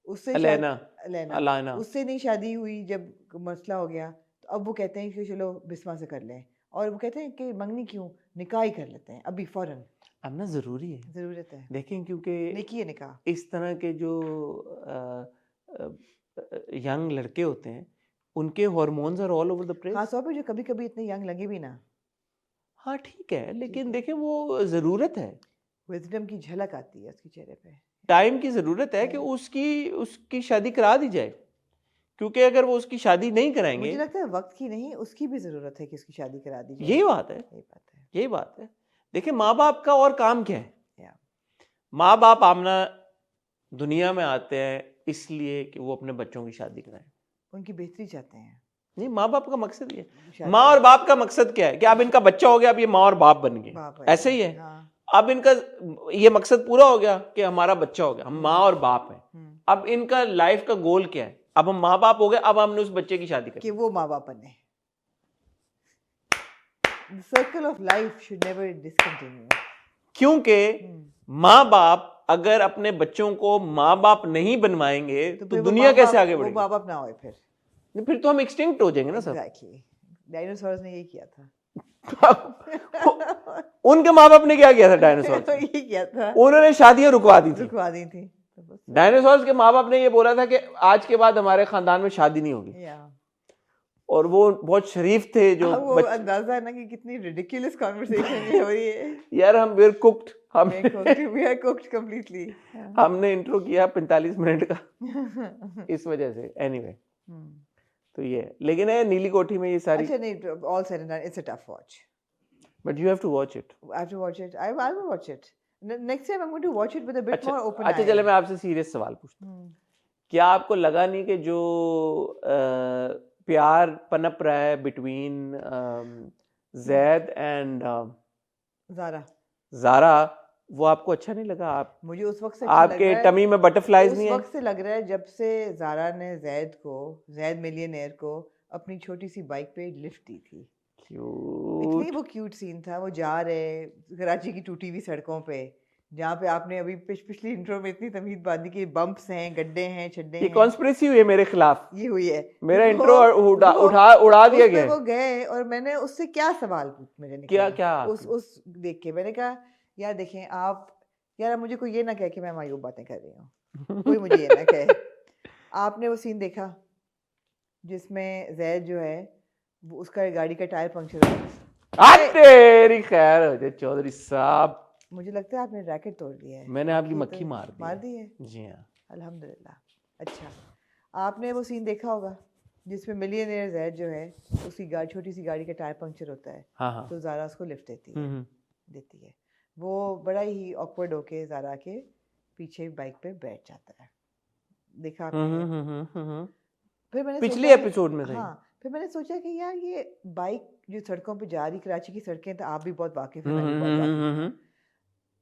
उससे अलाना उससे नहीं शादी हुई। जब मसला हो गया तो अब वो कहते हैं कि चलो बिस्मा से कर लें, और वो कहते हैं कि मंगनी क्यों, निकाह ही कर लेते हैं अभी फौरन। अब ना जरूरी है, ज़रूरत है, देखें, क्योंकि नेकी है निकाह। इस तरह के जो यंग लड़के होते हैं उनके hormones are all over the place, खास तौर पे जो कभी कभी इतने यंग लगे भी ना। हाँ ठीक है, लेकिन देखें वो जरूरत है, विजडम की झलक आती है उसके चेहरे पे। टाइम की जरूरत है कि उसकी शादी करा दी जाए, क्योंकि अगर वो उसकी शादी नहीं कराएंगे, मुझे लगता है वक्त की नहीं, उसकी भी जरूरत है कि उसकी शादी करा दी जाए। यही बात है, यही बात है। देखिए माँ बाप का और काम क्या है, माँ बाप आमना दुनिया में आते हैं इसलिए कि वो अपने बच्चों की शादी कराएं, उनकी बेहतरी चाहते हैं। नहीं, माँ बाप का मकसद ये है। माँ और बाप का मकसद क्या है कि अब इनका बच्चा हो गया, अब ये माँ और बाप बन गए, ऐसे ही है। अब इनका ये मकसद पूरा हो गया कि हमारा बच्चा हो गया, हम माँ और बाप हैं। अब इनका लाइफ का गोल क्या है, अब हम माँ बाप हो गए, अब हमने उस बच्चे की शादी कर कि वो माँ बाप बने। The circle of life should never discontinue. क्योंकि माँ बाप अगर अपने बच्चों को माँ बाप नहीं बनवाएंगे तो दुनिया कैसे आगे बढ़ेगी? वो माँ बाप ना होए फिर तो हम एक्सटिंक्ट हो जाएंगे ना सब। Exactly. डायनासोर्स ने यही किया था। उनके माँ बाप ने क्या किया था डायनासोर? यही किया था, उन्होंने शादियां रुकवा दी थी। डायनासोर्स के माँ बाप ने ये बोला था कि आज के बाद हमारे खानदान में शादी नहीं होगी, और वो बहुत शरीफ थे जो वो अंदाजा है ना कि कितनी रिडिकुलस कन्वर्सेशन हो रही है। यार हम we are cooked, we are cooked completely. हमने इंट्रो किया 45 मिनट का इस वजह से। एनीवे तो ये, लेकिन है नीली कोठी में ये सारी। अच्छा नहीं, all said and done, it's a tough watch, but you have to watch it. I have to watch it, I will watch it next time. I am going to watch it with a bit more open eye. अच्छा चले मैं आपसे serious सवाल पूछता हूँ, क्या आपको लगा नहीं कि जो प्यार पनप रहा है बिटवीन जैद एंड ज़ारा, वो आपको अच्छा नहीं लगा? आप मुझे उस वक्त से आपके टमी में बटरफ्लाइज नहीं है? उस वक्त से लग रहा है जब से ज़ारा ने जैद मिलियनेयर को अपनी छोटी सी बाइक पे लिफ्ट दी थी। इतनी वो क्यूट सीन था, वो जा रहे कराची की टूटी हुई सड़कों पे, जहाँ पे आपने अभी पिछली इंट्रो में इतनी तमीज बांधी कि बम्प्स हैं, गड्ढे हैं, छड्डे हैं। ये कॉन्स्पिरेसी हुई है मेरे खिलाफ, ये हुई है। मेरा इंट्रो उड़ा दिया गया। वो गए और मैंने उससे क्या सवाल मुझे क्या उस देख के मैंने कहा यार देखें आप, यार मुझे कोई ये ना कहे कि मैं मायूब बातें कर रही हूँ, कोई मुझे ये ना कहे। आपने वो सीन देखा जिसमें जैद जो है वो उसका गाड़ी का टायर पंक्चर हो गया? तेरी खैर हो जाए चौधरी साहब, मुझे लगता है आपने रैकेट तोड़ दिया है। मैंने आपकी ये मक्खी तो मार दी है। जी हाँ। अल्हम्दुलिल्लाह। अच्छा, आपने वो सीन देखा होगा जिसमें मिलियनेयर जैद जो है उसकी गाड़ी, छोटी सी गाड़ी का टायर पंक्चर होता है, हाँ तो ज़ारा उसको लिफ्ट हम्म देती है। वो बड़ा ही ऑकवर्ड होके ज़ारा के पीछे बाइक पे बैठ जाता है। देखा आपने? फिर मैंने पिछले सोचा, एपिसोड में था ये। हाँ, फिर मैंने सोचा कि यार ये बाइक जो सड़कों पे जा रही, कराची की सड़कें तो आप भी बहुत वाकिफ हैं, मैं भी बहुत वाकिफ हूँ,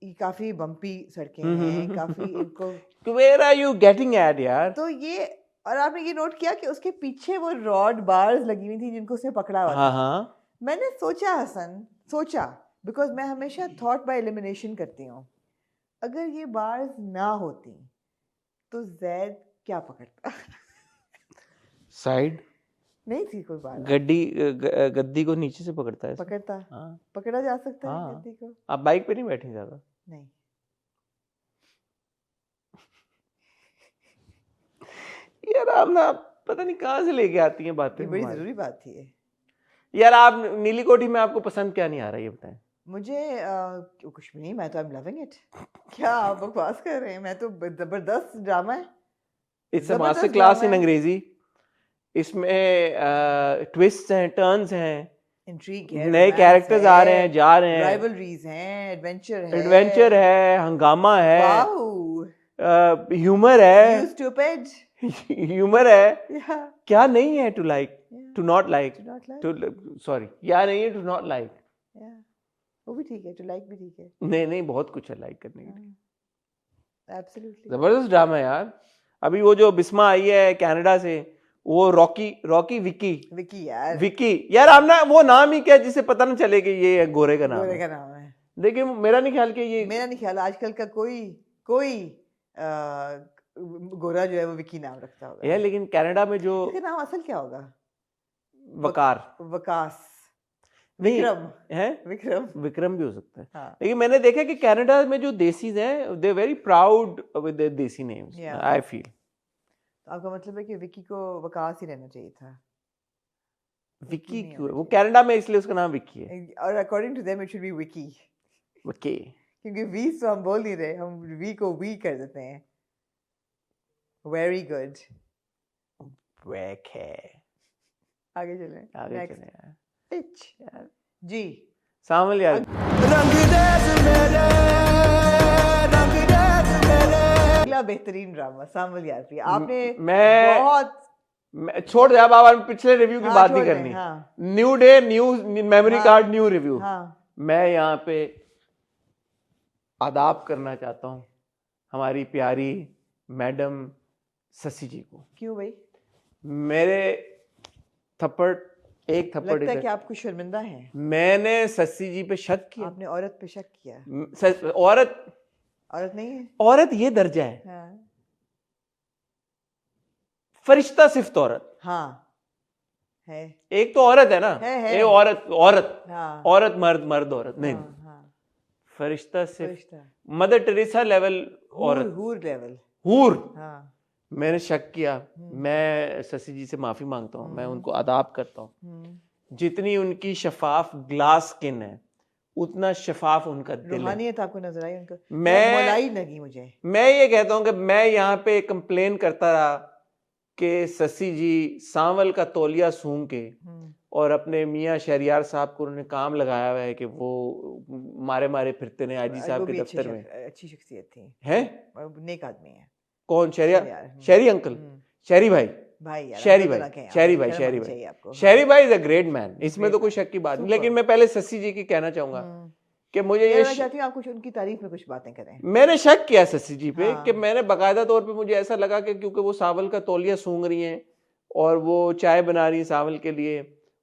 ये काफ़ी बम्पी सड़कें हैं, काफ़ी इनको, Where are you getting at यार? तो ये, और आपने ये नोट किया कि उसके पीछे वो रॉड बार्स लगी हुई थी जिनको उसने पकड़ा हुआ था। हाँ मैंने सोचा हसन, सोचा, बिकॉज मैं हमेशा थॉट बाय एलिमिनेशन करती हूँ, अगर ये बार्स ना होती तो जैद क्या पकड़ता? साइड नहीं थी कोई बात, गद्दी को नीचे से पकड़ता है ऐसे। पकड़ता, हाँ पकड़ा जा सकता है हाँ। गद्दी को? आप बाइक पे नहीं बैठे ज्यादा? नहीं। यार आप ना पता नहीं कहाँ से लेके आती हैं बातें ये बड़ी हमारी। ज़रूरी बात थी ये। यार आप नीली कोठी में आपको पसंद क्या नहीं आ रहा ये बताएं? मुझे कुछ भी नहीं, मैं तो आई एम लविंग इट। क्या आप बकवास कर रहे हैं? मैं तो जबरदस्त ड्रामा है, इट्स अ जबरदस्त मास्टर क्लास ड्रामा इन है। अंग्रेजी। इसमें ट्विस्ट हैं, टर्न्स हैं, इंट्रीग है, नए रोमांस कैरेक्टर्स आ रहे है, हैं, जा रहे हैं, राइवलरीज हैं, एडवेंचर है, हंगामा है, वाओ, ह्यूमर है, यू स्टूपिड, ह्यूमर है। या क्या नहीं है to like, to not like, to not like, to sorry, क्या नहीं है टू नॉट लाइक? या वो भी ठीक है, टू लाइक भी ठीक है, नहीं बहुत कुछ है लाइक करने के लिए। एब्सोल्युटली। जबरदस्त ड्रामा है यार। अभी वो जो बिस्मा आई है कनाडा से, वो रॉकी विकी यार, आप ना वो नाम ही क्या जिसे पता ना चले कि ये गोरे का नाम गोरे है। का नाम है। देखिए मेरा नहीं ख्याल कि ये, मेरा नहीं ख्याल आजकल का कोई गोरा जो है वो विकी नाम रखता होगा। यार लेकिन कनाडा में जो इसका नाम असल क्या होगा? वकार वकास, नहीं विक्रम है, विक्रम भी हो सकता है। हाँ। लेकिन मैंने देखा कि कनाडा में जो देसीज हैं they very proud with their देसी नेम्स, आई फील। तो आपका मतलब है कि विकी को वकास ही रहना चाहिए था? विकी क्यों है? वो कनाडा में इसलिए उसका नाम विकी है। और according to them it should be Vicky, Vicky, क्योंकि वी तो हम बोल नहीं रहे, हम वी को वी कर देते हैं। वेरी गुड, वैक है। आगे चलें। नेक्स्ट यार पिच जी, सामल यार, अगला बेहतरीन ड्रामा सामल यार प्रिया, आपने मैं बहुत छोड़ दे, अब आप पिछले रिव्यू की बात नहीं छोड़ करनी। दें, हाँ। New day new memory card new review. हाँ। मैं यहाँ पे आदाब करना चाहता हूँ हमारी प्यारी मैडम ससी जी को। क्यों भाई? मेरे एक थप्पड़ लगता है इधर। कि आप कुछ शर्मिंदा हैं। मैंने ससी जी पे शक किया। आपने औरत पे शक किया? औरत नहीं है, औरत ये दर्जा है। हाँ। फरिश्ता सिर्फ औरत, हाँ है, एक तो औरत है ना, है। एक औरत हाँ। औरत मर्द औरत नहीं, हाँ। फरिश्ता सिर्फ फरिश्ता, मदर टेरेसा लेवल औरत, हूर लेवल, हूर। हाँ। मैंने शक किया। मैं ससी जी से माफी मांगता हूँ, मैं उनको आदाब करता हूँ। जितनी उनकी शफाफ ग्लास स्किन है उतना शफाफ उनका दिल है। रूहानियत आपको नजर आई उनको? मैं मलाई लगी मुझे। मैं ये कहता हूँ कि मैं यहाँ पे कंप्लेन करता रहा कि ससी जी सांवल का तौलिया सूंघ के और अपने मियाँ शहरियार साहब को उन्होंने काम लगाया हुआ है कि वो मारे फिरते ने आईजी साहब के दफ्तर में। अच्छी शख्सियत थी, है नेक आदमी है। कौन? शहरी अंकल, शहरी भाई यार, शहरी भाई इज अ ग्रेट मैन, इसमें तो कोई शक की बात नहीं। लेकिन मैं पहले ससी जी की कहना चाहूंगा कि मुझे ये चाहती हूँ आप कुछ उनकी तारीफ में कुछ बातें करें। मैंने शक किया ससी जी पे कि मैंने बाकायदा तौर पे मुझे ऐसा लगा कि क्योंकि वो सावल का तौलिया सूंघ रही हैं और वो चाय बना रही है सावल के लिए,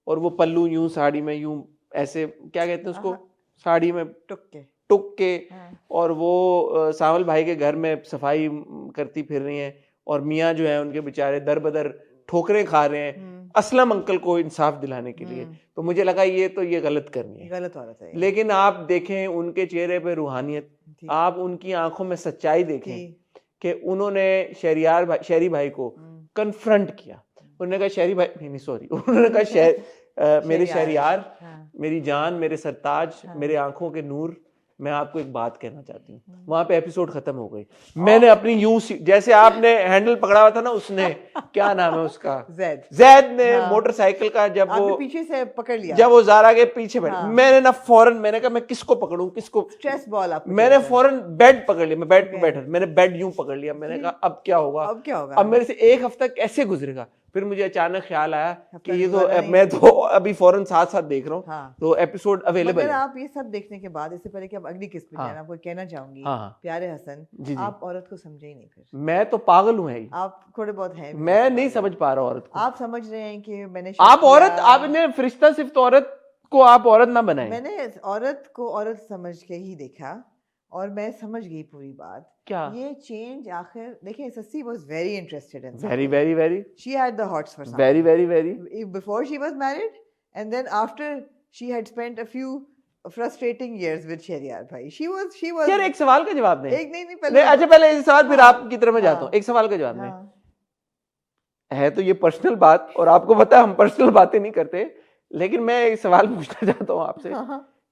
और वो पल्लू यूं साड़ी में यूं ऐसे क्या कहते हैं उसको, साड़ी में टुक के और वो सावल भाई के घर में सफाई करती फिर रही हैं और मियाँ जो है उनके बेचारे दर बदर ठोकरें खा रहे हैं असलम अंकल को इंसाफ दिलाने के लिए। तो मुझे लगा ये गलत करनी है, गलत औरत है ये। लेकिन आप देखें उनके चेहरे पे रूहानियत, जी, आप उनकी आंखों में सच्चाई देखें जी, कि उन्होंने शहरी भाई को कन्फ्रंट किया। उन्होंने कहा शहरी भाई नहीं सॉरी उन्होंने कहा मेरे शहरियार, हाँ, मेरी जान, मेरे सरताज, मेरे आंखों के नूर, मैं आपको एक बात कहना चाहती हूँ। वहां पे एपिसोड खत्म हो गई। मैंने अपनी जैसे आपने हैंडल पकड़ा हुआ था ना, उसने क्या नाम है उसका, जैद ने मोटरसाइकिल का जब वो पीछे से पकड़ लिया, जब वो जारा के पीछे बैठ, मैंने ना फौरन मैंने कहा मैं किसको पकड़ूं, किसको स्ट्रेस बॉल आप, मैंने फौरन बेड पकड़ लिया। मैं बेड पे बैठा, मैंने बेड यूं पकड़ लिया। मैंने कहा अब क्या होगा, अब क्या होगा, अब मेरे से एक हफ्ता कैसे गुजरेगा। फिर मुझे अचानक ख्याल आया कि ये तो मैं तो अभी फौरन साथ साथ देख रहा हूँ। हाँ, तो एपिसोड अवेलेबल है। आप ये सब देखने के बाद, इससे पहले कि आप अगली किस्त पे जाएं, आपको कहना चाहूंगी, प्यारे हसन, आप औरत को समझे ही नहीं। फिर मैं तो पागल हूँ, आप थोड़े बहुत हैं, मैं नहीं समझ पा रहा औरत को। आप समझ रहे हैं कि मैंने आप औरत, आपने फरिश्ता सिर्फ तो औरत को आप औरत ना बनाए। मैंने औरत को औरत समझ के ही देखा और मैं समझ गई पूरी बात। क्या ये चेंज आखिर देखिए, Sassi was very interested in, very she had the hots for something, very before she was married and then after she had spent a few frustrating years with Shahryar भाई। she was यार एक सवाल का जवाब दें। एक नहीं पहले अच्छा पहले इस सवाल, फिर आपकी तरफ मैं जाता हूँ। एक सवाल का जवाब दें। है तो ये पर्सनल बात, और आपको पता है हम पर्सनल बातें नहीं करते, लेकिन मैं एक सवाल पूछना चाहता हूँ आपसे।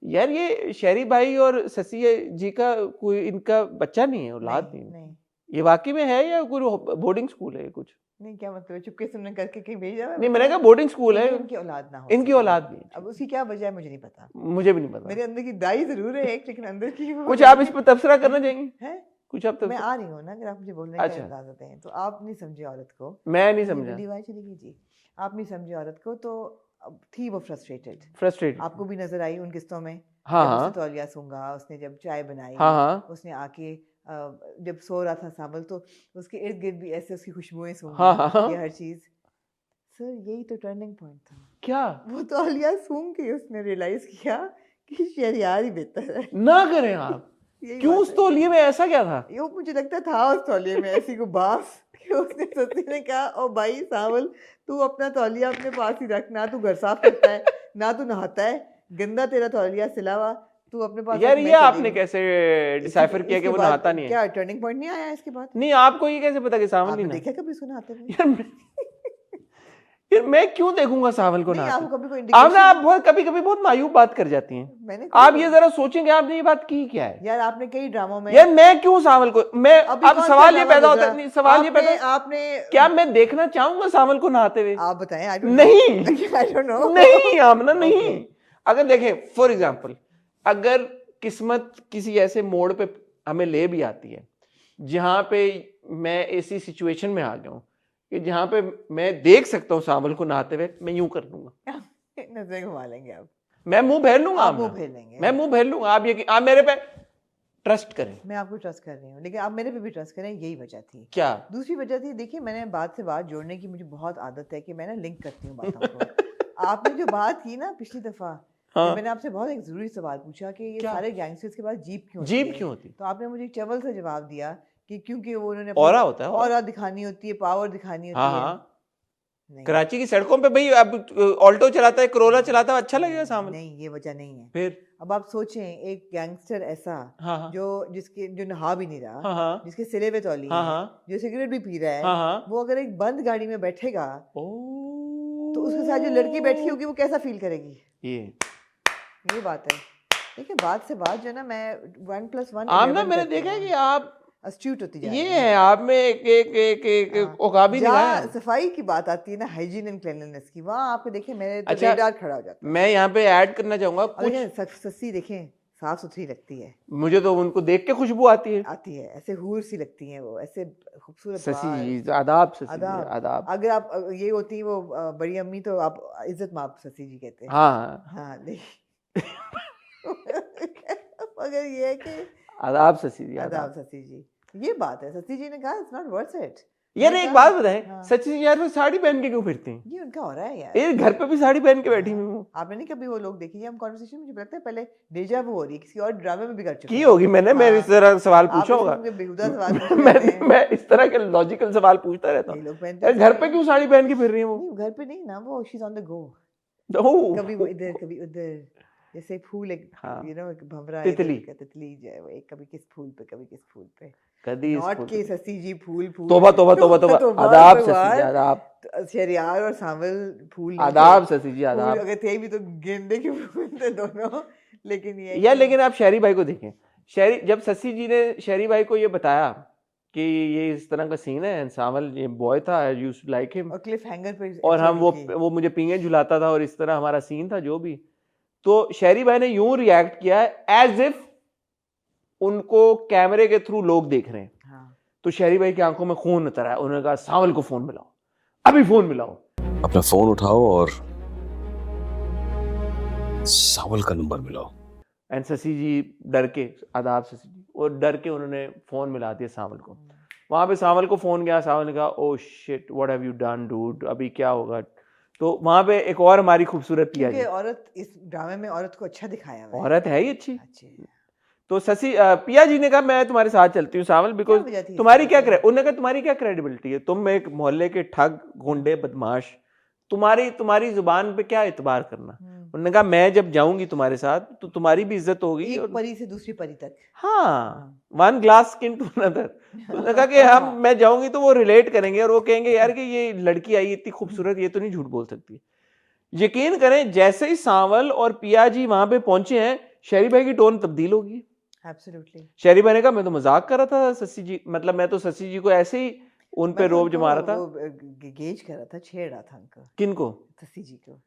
यार ये शहरी भाई और ससी जी का कोई इनका बच्चा नहीं है, औलाद नहीं, ये वाकई में है या कोई बोर्डिंग स्कूल है कुछ? नहीं, क्या मतलब चुपके से उन्होंने करके कहीं भेजा है? नहीं, मैंने कहा बोर्डिंग स्कूल है, इनकी औलाद ना हो, इनकी औलाद नहीं। अब उसकी क्या वजह है मुझे नहीं पता, मुझे भी नहीं पता। मेरे अंदर की दाई जरूर है एक, लेकिन अंदर की कुछ आप इस पर तबसरा करना चाहेंगे? है कुछ आप मैं आ रही हूँ ना, अगर आप मुझे बोलने की इजाजत है तो। आप नहीं समझे औरत को, मैं नहीं समझा, चलेगी जी, आप नहीं समझे औरत को। तो थी वो फ्रस्ट्रेटेड, आपको भी नजर आई उन किस्तों में। हाँ, तौलिया सूंघा उसने, जब चाय बनाई, उसने आके जब सो रहा था सावल, तो उसके इर्द गिर्द भी ऐसे उसकी खुशबुएं सूंघी, ये हर चीज। सर यही तो टर्निंग पॉइंट था। क्या? वो तौलिया सूंघ के उसने रियलाइज किया कि शहरियार ही बेहतर है। ना करें आप। क्यों? उस तौलिए में ऐसा क्या था? ये मुझे लगता था उस तौलिए में ऐसी को बास कि उसने सती ने कहा, ओ भाई सावल, तू अपना तौलिया अपने पास ही रख, ना तू घर साफ करता है, ना तू नहाता है, गंदा तेरा तौलिया सिलावा, तू अपने पास। यार ये आपने कैसे डिसाइफर किया कि वो नहाता नहीं है? क्या टर्निंग पॉइंट नहीं आया इसके बाद? नहीं, आपको ये कैसे पता कि सावल नहीं देखा कभी उसको नहाते हुए? यार मैं क्यों देखूंगा सावल को नहाते? आप बहुत कभी-कभी बहुत मायूब बात कर जाती हैं। आप ये जरा सोचेंगे आपने ये बात की क्या है? यार आपने कई ड्रामों में, यार मैं क्यों सावल को, मैं अब सवाल ये पैदा होता है, सवाल ये पैदा, आपने क्या मैं देखना चाहूंगा सावल को नहाते हुए? आप बताएं। नहीं, आई डोंट नो। नहीं आमना, नहीं। अगर देखें फॉर एग्जांपल, अगर किस्मत किसी ऐसे मोड़ पे हमें ले भी आती है जहां पे मैं ऐसी सिचुएशन में आ गया हूं कि जहां पे मैं देख सकता हूं सावल को नहाते हुए, मैं यूं कर लूंगा, नजरें घुमा लेंगे आप, मैं मुंह फेर लूंगा, आप मुंह फेर लेंगे, मैं मुंह फेर लूंगा। आप मेरे पे ट्रस्ट करें। मैं आपको ट्रस्ट कर रही हूँ, लेकिन आप मेरे पे भी ट्रस्ट करें। यही वजह थी। क्या? दूसरी वजह थी, देखिए मैंने बात से बात जोड़ने की मुझे बहुत आदत है कि मैं ना लिंक करती हूँ बातों को। आपने जो बात की ना पिछली दफा, हाँ। मैंने आपसे बहुत एक जरूरी सवाल पूछा कि ये सारे गैंगस्टर्स के पास जीप क्यों होती? तो आपने मुझे चवल से जवाब दिया कि क्योंकि वो उन्होंने ऑरा होता है, ऑरा दिखानी होती है, पावर दिखानी होती है। नहीं। कराची की सड़कों पे भाई अब ऑल्टो चलाता है, करोला चलाता है, अच्छा लगेगा सामने? नहीं, ये वजह नहीं है। फिर अब आप सोचें, एक गैंगस्टर ऐसा जो नहा भी नहीं रहा, जिसके सिले हुए तौली है, जो सिगरेट भी पी रहा है, वो अगर एक बंद गाड़ी में बैठेगा तो उसके साथ जो लड़की बैठी होगी वो कैसा फील करेगी? ये बात है। देखिए बात से बात जो है ना, मैं 1+1 आप ना, मैंने देखा है कि आप अस्ट्यूट होती जा रही है। ये है आप में एक औकाबी निगाह है। सफाई की बात आती है ना, हाइजीन एंड क्लीनलीनेस की, वहाँ आपको देखिए मेरे तो रेडार खड़ा हो जाता है। मैं यहाँ पे ऐड करना चाहूंगा कुछ, सस्सी देखें साफ सुथरी लगती है, मुझे तो उनको देख के खुशबू आती है, ऐसे हूर सी लगती हैं वो, ऐसे खूबसूरत। ससी आदाब, आदाब। अगर आप ये होती वो बड़ी अम्मी तो आप इज्जत में आप ससी जी कहते हैं। हाँ मगर ये है कि आदाब ससी जी, आदाब ससी जी, ये बात है। ससी जी ने कहा इट्स नॉट वर्थ इट, यार एक बात बताएं, हाँ। सच्ची यार वो साड़ी पहन के क्यों फिरते हैं? ये उनका हो रहा है यार। ये घर पे भी साड़ी पहन के बैठी हुई हूँ। आपने नहीं कभी वो लोग देखे? ये हम कॉन्वर्सेशन मुझे लगता है पहले डेजा वो हो रही है, किसी और ड्रामे में भी कर चुके की हैं। होगी मैंने, मैं हाँ। इस तरह सवाल आप पूछा होगा। मुझे बेहुदा सवाल पूछ रहे हैं। मैं इस तरह के लॉजिकल सवाल पूछता रहता ये हूँ। लोग पहनते यार हैं घर पे साड़ी। क्यों साड़ी पहन के फिर रही है वो? नहीं, घर पे नहीं ना, वो she is on the go. Oh, कभी वो इधर कभी उधर, जैसे फूल एक हाँ। यू नो एक भंवरा तितली। इधर का तितली जो है वो एक कभी किस फूल पे कभी किस फूल पे। कदी इस नॉट फूल के पे। ससी जी फूल फूल। तौबा तौबा तौबा तौबा, तौबा, आदाब ससी भगवान। जी, आदाब शहरियार और सांवल फूल नहीं आदाब थे। ससी जी, फूल आदाब। अगर थे भी तो गेंदे के फूल थे दोनों। लेकिन ये है यार कि- लेकिन आप शहरी भाई को देखें, शहरी जब ससी जी ने शहरी भाई को ये बताया कि ये इस तरह का सीन है, सांवल ये बॉय था, I used to like him, और क्लिफ हैंगर पे और हम episode वो मुझे पींगे झुलाता था और इस तरह हमारा सीन था जो भी, तो शहरी भाई ने यूं रिएक्ट किया एज इफ उनको कैमरे के थ्रू लोग देख रहे हैं। की। हाँ। तो शहरी भाई की आंखों में खून उतर आया। उन्होंने कहा सांवल को फोन मिलाओ, अभी फोन मिलाओ। अपना फोन उठाओ और सांवल का नंबर मिलाओ। एंड शशि जी डर के, आदाब शशि जी, और डर के उन्होंने फोन मिला दिया सांवल को। वहां पे सांवल को फोन गया, सांवल ने कहा oh shit what have you done dude, अभी क्या होगा। तो वहां पे एक और हमारी खूबसूरत पिया क्योंकि जी, औरत इस ड्रामे में औरत को अच्छा दिखाया हुआ है। औरत है ही अच्छी, अच्छी। तो शशि पिया जी ने कहा मैं तुम्हारे साथ चलती हूँ सांवल, क्या बिकॉज वजह थी तुम्हारी इसकी? क्या उन्होंने कहा तुम्हारी क्या क्रेडिबिलिटी है, तुम एक मोहल्ले के ठग गुंडे बदमाश, तुम्हारी जुबान पे क्या एतबार करना। उन्होंने कहा मैं जब जाऊंगी तुम्हारे साथ तो तुम्हारी भी इज्जत होगी। एक और परी से दूसरी परी तक। हाँ, one glass skin to another. उन्होंने कहा कि मैं जाऊंगी तो वो रिलेट करेंगे और वो कहेंगे यार कि ये लड़की आई इतनी खूबसूरत, ये तो नहीं झूठ बोल सकती। यकीन करें जैसे ही सांवल और पिया जी वहां पे पहुंचे हैं, शहरी भाई की टोन तब्दील होगी। एब्सोल्युटली। शहरी भाई ने कहा मैं तो मजाक कर रहा था शशि जी, मतलब मैं तो शशि जी को ऐसे ही उन पे रोब जमा रहा था। गेज कर रहा था, छेड़ रहा था उनको, किनको? शशि जी को।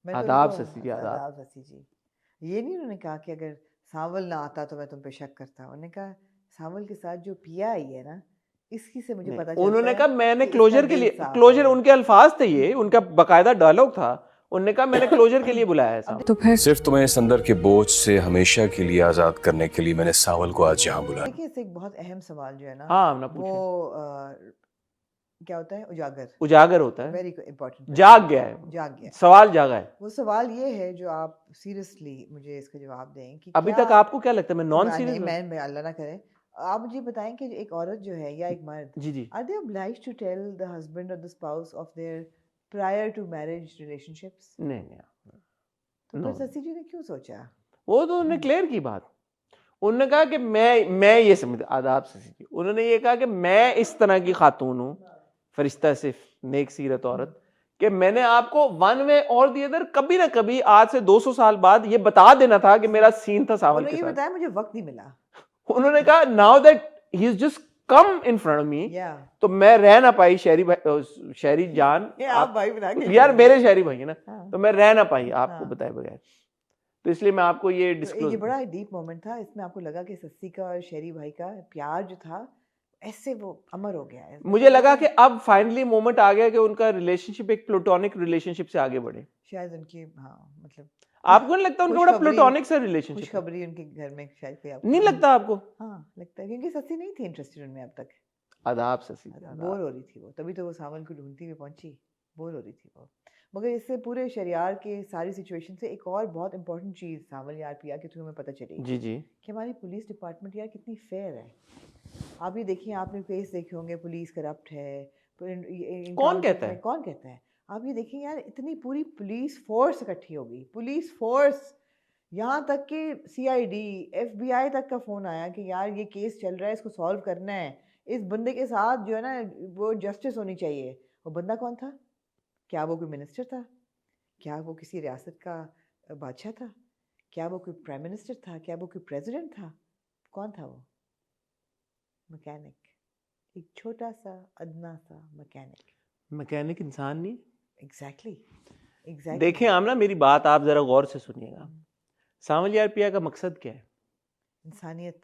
मैं तो आदाब उनको- शशि जी, आदाब। आदाब शशि जी। ये नहीं उन्होंने कहा कि अगर सांवल ना आता तो मैं तुम पे शक करता। उन्होंने कहा सांवल के साथ जो पिया आई है ना, इसकी से मुझे नहीं, पता चलता उन्होंने है कहा मैंने कि क्लोजर इसका के दिल लिए, साफ क्लोजर है। उनके अल्फाज थे, ये उनका बकायदा डायलॉग था। उन्होंने कहा मैंने क्लोजर के लिए बुलाया है सांवल। तो फिर सिर्फ तुम्हें इस अंदर के बोझ से हमेशा के लिए आजाद करने के लिए मैंने सांवल को आज यहाँ बुलाया। देखिए इससे एक बहुत अहम सवाल जो है ना, हाँ ना वो पूछे, क्या होता है? उजागर। उजागर होता है, वेरी इंपॉर्टेंट। जाग गया है, जाग गया। सवाल जागा है। वो सवाल ये है जो आप सीरियसली मुझे इसका जवाब दें कि अभी क्या- तक आपको क्या लगता है मैं नॉन नहीं, सीरियस? मैं अल्लाह ना करे, आप मुझे बताएं कि एक औरत जो है या एक मर्द, जी जी, are they obliged to tell the husband or the spouse of their prior to marriage relationships? नहीं नहीं, तो No. फिर शशि जी ने क्यों सोचा? वो तो उन्होंने क्लियर की बात। उन्होंने कहा कि मैं ये समझ, आदाब से सीखी, उन्होंने ये कहा कि मैं इस तरह की खातून हूँ, फरिश्ता सिर्फ नेक सीरत औरत, कि मैंने आपको वन वे और दी अदर कभी ना कभी आज से 200 साल बाद ये बता देना था कि मेरा सीन था सांवल उन्होंने के ये साथ। बताया मुझे वक्त नहीं मिला। उन्होंने कहा now that he is just come in front of me, या तो मैं रह ना पाई, शहरी जान, ये आप भाई बना के यार मेरे शहरी भाई है ना, हाँ। तो मैं रह ना पाई आपको हाँ। बताए बगैर, तो इसलिए मैं आपको ये तो डिस्क्लोज। ये बड़ा डीप मोमेंट था। इसमें आपको लगा कि शशि का और शेरी भाई का प्यार जो था ऐसे वो अमर हो गया है। मुझे लगा कि अब फाइनली मोमेंट आ गया कि उनका रिलेशनशिप एक प्लूटोनिक रिलेशनशिप से आगे बढ़े। शायद उनकी मतलब आपको नहीं लगता उनका बड़ा खुशखबरी- प्लूटोनिक सा रिलेशनशिप? खुशखबरी उनके घर में शायद कोई आपको नहीं लगता आपको? हाँ लगता है, क्योंकि शशि नहीं थी इंटरेस्टेड उनमें अब तक। आदाब शशि, बोर हो रही थी वो, तभी तो वो सांवल को ढूंढती हुई पहुंची। बोर हो रही थी वो। मगर इससे पूरे शरियार के सारी सिचुएशन से एक और बहुत इंपॉर्टेंट चीज़ सांवल यार पिया के थ्रू हमें पता चली जी जी, कि हमारी पुलिस डिपार्टमेंट यार कितनी फेयर है। आप ये देखिए, आपने केस देखे होंगे, पुलिस करप्ट है। कौन कहता है? कौन कहता है? आप ये देखिए यार, इतनी पूरी पुलिस फोर्स इकट्ठी हो गई, पुलिस फोर्स, यहाँ तक कि CID FBI तक का फ़ोन आया कि यार ये केस चल रहा है, इसको सॉल्व करना है, इस बंदे के साथ जो है ना वो जस्टिस होनी चाहिए। वो बंदा कौन था? क्या वो कोई मिनिस्टर था? क्या वो किसी रियासत का बादशाह था? क्या वो कोई प्राइम मिनिस्टर था? क्या वो कोई प्रेसिडेंट था? कौन था वो? मैकेनिक, एक छोटा सा अदना सा मैकेनिक। मैकेनिक इंसान नहीं। Exactly exactly. देखें आमना, मेरी बात आप जरा गौर से सुनिएगा। सांवल यार पिया का मकसद क्या है? इंसानियत।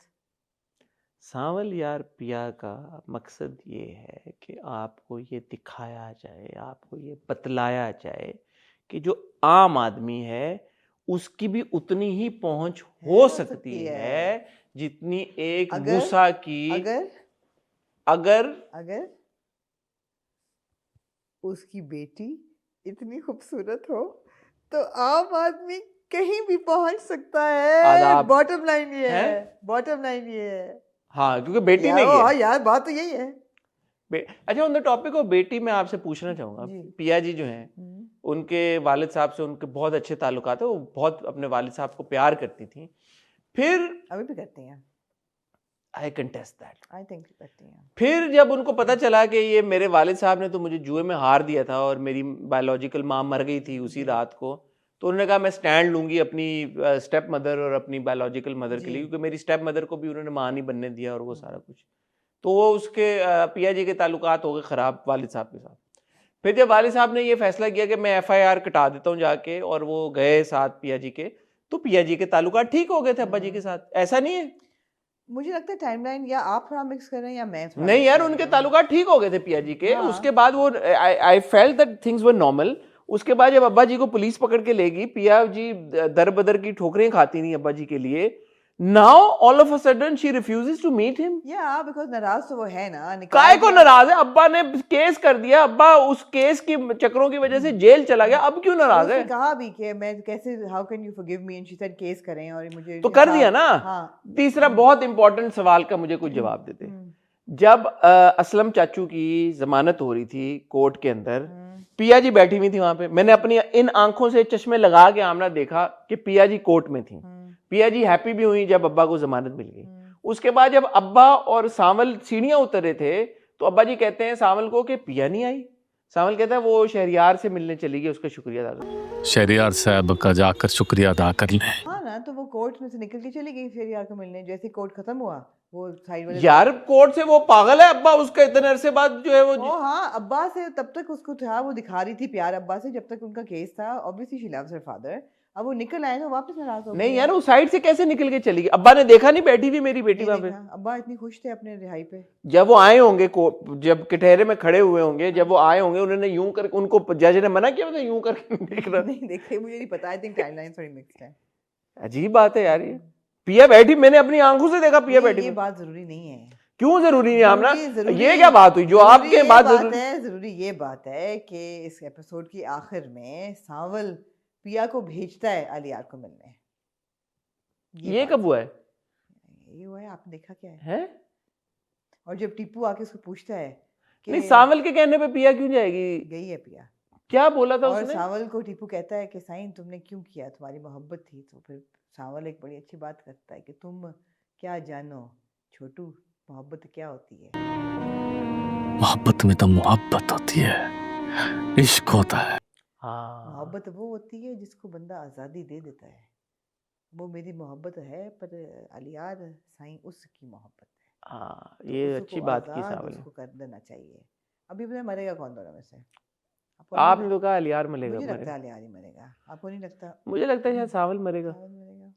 सांवल यार पिया का मकसद ये है कि आपको ये दिखाया जाए, आपको ये बतलाया जाए कि जो आम आदमी है उसकी भी उतनी ही पहुंच हो सकती है जितनी एक अगर- मूसा की, अगर अगर अगर उसकी बेटी इतनी खूबसूरत हो तो आम आदमी कहीं भी पहुंच सकता है। आदाब बॉटम लाइन ये हैं? है, बॉटम लाइन ये है हाँ, क्योंकि बेटी यार। नहीं हाँ है। यार, बात तो यही है। अच्छा, ऑन द टॉपिक ऑफ बेटी मैं आपसे पूछना चाहूंगा, जी। पिया जी जो हैं उनके वालिद साहब से उनके बहुत अच्छे ताल्लुकात है, वो बहुत अपने वालिद साहब को प्यार करती थी। फिर अभी भी करती हैं, आई कंटेस्ट दैट। आई थिंक करती हैं। फिर जब उनको पता चला कि ये मेरे वालिद साहब ने तो मुझे जुए में हार दिया था और मेरी बायोलॉजिकल माँ मर गई थी उसी रात को, तो उन्होंने कहा मैं स्टैंड लूंगी अपनी स्टेप मदर और अपनी बायोलॉजिकल मदर के जी। लिए, क्योंकि मेरी स्टेप मदर को भी उन्होंने माँ नहीं बनने दिया और वो सारा कुछ। तो वो उसके पिया जी के ताल्लुकात हो गए ख़राब वालिद साहब के साथ। फिर जब वालिद साहब ने ये फैसला किया कि मैं FIR कटा देता हूँ जाके, और वो गए साथ पिया जी के, तो पिया जी के ताल्लुकात ठीक हो गए थे अब्बा जी के साथ। ऐसा नहीं है? मुझे लगता है टाइमलाइन या आप थोड़ा मिक्स कर रहे हैं या मैं थोड़ा नहीं मिक्स यार, कर रही उनके हूँ। ताल्लुकात ठीक हो गए थे पिया जी के। हाँ। उसके बाद वो I felt that things were normal. उसके बाद जब अब्बा जी को पुलिस पकड़ के लेगी, पिया जी दर बदर की ठोकरें खाती नहीं अब्बा जी के लिए। Now all of a sudden she refuses to meet him. Yeah because नाराज तो वो है ना, काय को नाराज है? अब्बा ने केस कर दिया, अब्बा उस केस की चक्रों की वजह से जेल चला गया, अब क्यों नाराज उसने है? कहा भी कि मैं कैसे, how can you forgive me, and she said case करें और मुझे तो कर दिया ना। हाँ। तीसरा बहुत इंपॉर्टेंट सवाल का मुझे कुछ जवाब देते। जब असलम चाचू की जमानत हो रही थी कोर्ट के अंदर, पिया जी बैठी हुई थी वहां पे। मैंने अपनी इन आंखों से चश्मे लगा के आमना देखा कि पिया जी कोर्ट में थी। पिया जी हैप्पी भी हुई जब अब्बा को जमानत मिल गई। उसके बाद जब अब्बा और सावल सीढ़ियां उतरे थे, तो अब्बा जी कहते हैं सावल को कि पिया नहीं आई। सावल कहता है वो शहरियार से मिलने चली गई, उसका शुक्रिया अदा करो। शहरियार साहब का जाकर शुक्रिया अदा कर लें। हाँ ना, तो वो कोर्ट में से निकल के चली गई फिर यार को मिलने। जैसे कोर्ट खत्म हुआ, वो साइड वाले यार कोर्ट से वो पागल है अब्बा, उसका इतने अरसे बाद जो है वो ओ हाँ, अब्बा से तब तक उसको था, वो दिखा रही थी प्यार अब्बा से जब तक उनका केस था। Obviously she loves her father. अब वो निकल आए तो वापस नाराज हो गई। नहीं यार, वो साइड से कैसे निकल के चली गई? अब्बा ने देखा नहीं बैठी हुई मेरी बेटी वहां पे? अब्बा इतनी खुश थे अपने रिहाई पे। जब वो आए होंगे जब कटहरे में खड़े हुए होंगे, जब वो आए होंगे, उन्होंने यूं कर, उनको जज ने मना किया था यूं करके देखना। नहीं देखे, मुझे नहीं पता। आई थिंक टाइमलाइन थोड़ी मिक्स्ड है। अजीब बात है यार ये। पिया बैठी, मैंने अपनी आंखों से देखा पिया बैठी। ये बात जरूरी नहीं है। क्यों जरूरी नहीं आमना? जरूरी ये क्या बात हुई जो आपके बात जरूरी है? जरूरी ये बात है कि इस एपिसोड की आखिर में सावल पिया को भेजता है अलियार को मिलने। ये कब हुआ है? ये हुआ है, आपने देखा क्या है? हैं? और जब टीपू आके उसको पूछता है कि नहीं, सावल के कहने पे पिया क्यों जाएगी? गई है पिया। क्या बोला था और उसने? सावल को टीपू कहता है कि साईं तुमने क्यों किया, तुम्हारी मोहब्बत थी। तो फिर सावल एक बड़ी अच्छी बात करता है कि तुम क्या जानो छोटू, मोहब्बत क्या होती है। मोहब्बत में तो मोहब्बत होती है, इश्क होता है। हाँ, मोहब्बत वो होती है जिसको बंदा आज़ादी दे देता है। वो मेरी मोहब्बत है, पर अलियार साईं उसकी मोहब्बत है। हाँ, तो ये उसको अच्छी बात की आज़ाद सावल ने। उसको कर देना चाहिए। अभी पता है मरेगा कौन दोनों में से? आपने तो कहा अलियार मरेगा। मुझे लगता है अलियार ही मरेगा। आपको नहीं लगता? मुझे लगता है शायद सावल मरेगा। सावल मरेगा।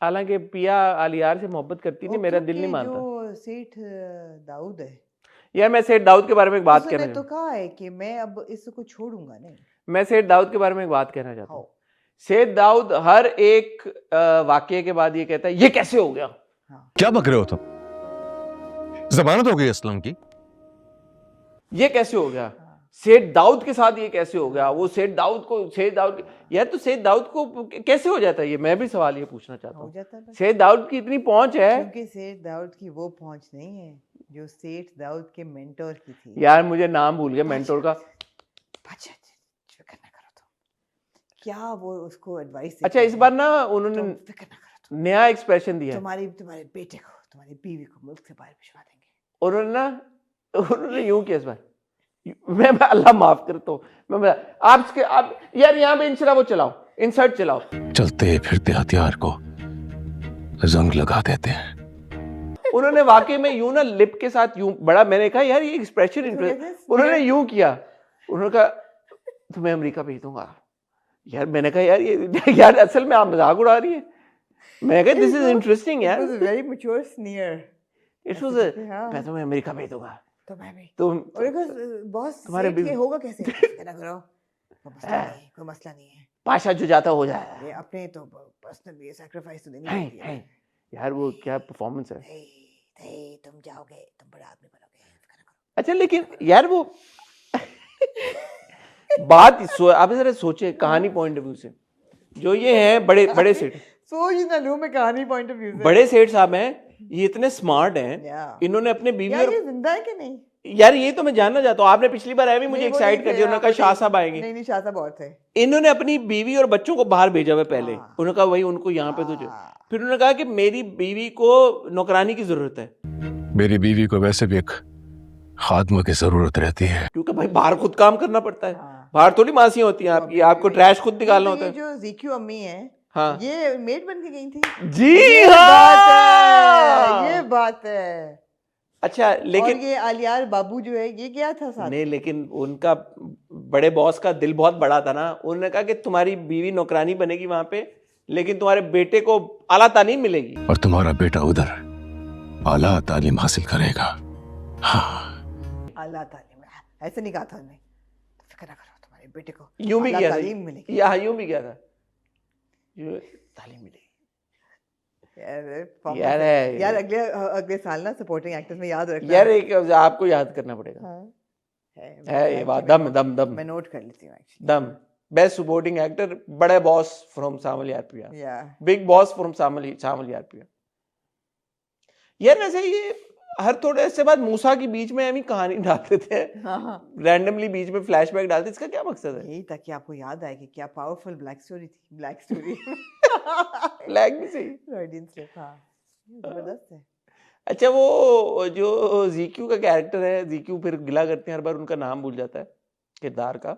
हालांकि पिया अलियार से मोहब्बत करती थी, मेरा दिल नहीं क्योंकि मानता। जो सेठ दाऊद है, यार मैं सेठ दाऊद के बारे में एक बात उसने कहना तो कहा है कि मैं अब इसको छोड़ूंगा नहीं। मैं सेठ दाऊद के बारे में एक बात कहना चाहता हूँ। हाँ। सेठ दाऊद हर एक वाकये के बाद ये कहता है ये कैसे हो गया? क्या बक रहे हो तुम? जमानत हो गई असलम की। ये कैसे हो गया? सेठ दाऊद के साथ ये कैसे हो गया? वो सेठ दाऊद यार, तो सेठ दाऊद को कैसे हो जाता है? ये मैं भी सवाल ये पूछना चाहता हो हूँ। जाता है बस। सेठ दाऊद की इतनी पहुंच है। क्योंकि सेठ दाऊद की वो पहुंच नहीं है जो सेठ दाऊद के मेंटोर की थी। यार मुझे नाम भूल गया मेंटोर का। अच्छा, फिक्र ना करो तुम। क्या वो उसको एडवाइस अच्छा, इस बार ना उन्होंने फिक्र ना करो तुम। नया एक्सप्रेशन दिया है। तुम्हारे बेटे को, तुम्हारी बीवी को मुल्क से बाहर भिजवा देंगे। उन्होंने यूं किया इस बार। मैं अल्लाह माफ करता हूँ। आप यार यहाँ पे इंसरा वो चलाओ, इंसर्ट चलाओ। चलते फिरते हथियार को जंग लगा देते हैं। उन्होंने वाकई में यूं ना लिप के साथ यूं बड़ा, मैंने कहा यार ये एक्सप्रेशन इंटरेस्ट। उन्होंने यूं किया, उन्होंने कहा तुम्हें अमेरिका भेज दूंगा। यार मैंने कहा यार असल में आप मजाक उड़ा रही है। मैं कहा दिस इज इंटरेस्टिंग यार। It was a very mature sneer. It was हाँ। मैं तुम्हें अमेरिका भेज दूंगा। तो मैं भी। तुम और एक बॉस तुम्हारे सेठ के होगा कैसे? फिक्र ना करो, कोई मसला नहीं है। पाशा जो जाता हो जाएगा। ये अपने तो पर्सनल ये सैक्रिफाइस तो देनी है, पड़ती है। यार वो क्या परफॉर्मेंस है। तुम जाओगे, तुम बड़ा आदमी बनोगे, फिक्र ना करो। अच्छा लेकिन यार वो आप जरा सोचे कहानी पॉइंट ऑफ व्यू से, जो ये हैं बड़े बड़े सेठ, सोच ना लूं मैं कहानी पॉइंट ऑफ व्यू से। बड़े सेठ साहब हैं, ये इतने स्मार्ट हैं, Yeah. इन्होंने अपने बीवी यार और ये जिंदा है कि नहीं? यार ये तो मैं जानना चाहता हूँ, आपने पिछली बार आए भी मुझे नहीं, वो एक्साइट नहीं कर थे, दिया, उन्होंने कहा आप शाह साहब आएंगे। नहीं शाह साहब और थे। इन्होंने अपनी बीवी और बच्चों को बाहर भेजा हुआ पहले, हाँ। उन्होंने कहा वही उनको यहाँ पे तो फिर उन्होंने कहा कि मेरी बीवी को नौकरानी की जरूरत है, मेरी बीवी को वैसे भी एक खादमा की जरूरत रहती है। क्योंकि भाई बाहर खुद काम करना पड़ता है, हाँ। बाहर थोड़ी मासियां होती हैं आपकी, आपको ट्रैश खुद निकालना होता ये है। जो ज़ीक्यू अम्मी है, हाँ ये मेड बन के गई थी। जी ये हाँ, ये बात है। अच्छा लेकिन और ये आलियार बाबू जो है ये गया था साथ। नहीं, लेकिन उनका बड़े बॉस का दिल बहुत बड़ा था ना, उन्होंने कहा कि तुम्हारी बीवी नौकरानी बनेगी वहां पे, लेकिन तुम्हारे बेटे को आला तालीम मिलेगी। और तुम्हारा बेटा उधर आला तालीम हासिल करेगा। हाँ अल्लाह तालीम, ऐसे नहीं कहा था उन्होंने, फिक्र ना करो तुम्हारे बेटे को यूं भी आला किया तालीम था, मिलेगी। या यूं भी किया था, यूं तालीम मिलेगी। यार है यार अगले अगले साल ना सपोर्टिंग एक्टर्स में याद रखना। यार, एक आपको याद करना पड़ेगा। हाँ, है ये बात, दम दम दम मैं नोट कर लेती हूँ एक्चुअली। दम। बेस्ट सपोर्टिंग एक्टर, बड़े बॉस फ्रॉम सामल यार प्रिया, या बिग बॉस फ्रॉम सामल यार प्रिया। यार वैसे ये हर थोड़े से बाद मूसा की बीच में हम कहानी डाल देते हैं, हाँ, रैंडमली बीच में फ्लैशबैक डालते हैं, इसका क्या मकसद है? यही ताकि आपको याद आए कि क्या पावरफुल ब्लैक स्टोरी थी। ब्लैक स्टोरी फ्लैग भी सही। Freudian slip. हाँ, ये जबरदस्त है। अच्छा वो जो जीक्यू का कैरेक्टर है, जीक्यू फिर गिला करते हैं हर बार, उनका नाम भूल जाता है किरदार का।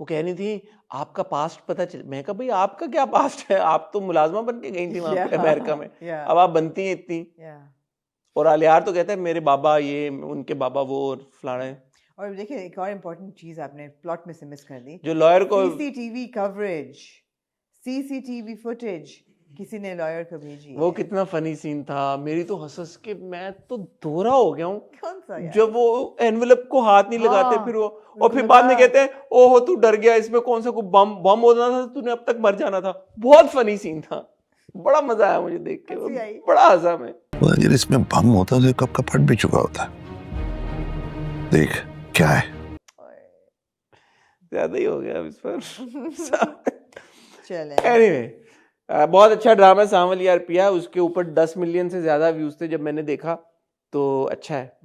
वो कह रही थी आपका पास्ट पता चल, मैं कहा भाई आपका क्या पास्ट है, आप तो मुलाजमा बन के गई थी वहां पे अमेरिका में, या अब आप बनती हैं इतनी। या और आलियार तो कहता है मेरे बाबा ये, उनके बाबा वो, और फलाना है। और देखिए एक और इम्पोर्टेंट चीज आपने प्लॉट में से मिस कर दी। जो लॉयर को सीसीटीवी कवरेज, सीसीटीवी फुटेज किसी ने लॉयर को भेजी वो है। कितना फनी सीन था, मेरी तो हंस हंस के मैं तो दोहरा हो गया हूँ। कौन सा यार? जब वो एनवेलप को हाथ नहीं लगाते, हाँ, फिर वो, और उनको फिर बाद में लगा- कहते हैं ओहो तू डर गया, इसमें कौन सा कोई बम बम होना था, तूने अब तक मर जाना था। बहुत फनी सीन था, बड़ा मजा आया मुझे देख के, हंसी आई। बड़ा हंसा मैं। यार इसमें बम होता तो कब का फट भी चुका होता। देख क्या है, ज्यादा ही हो गया अब इस पर। चले एनीवे बहुत अच्छा ड्रामा सावल यार पिया, उसके ऊपर 10 मिलियन से ज्यादा व्यूज थे जब मैंने देखा, तो अच्छा है,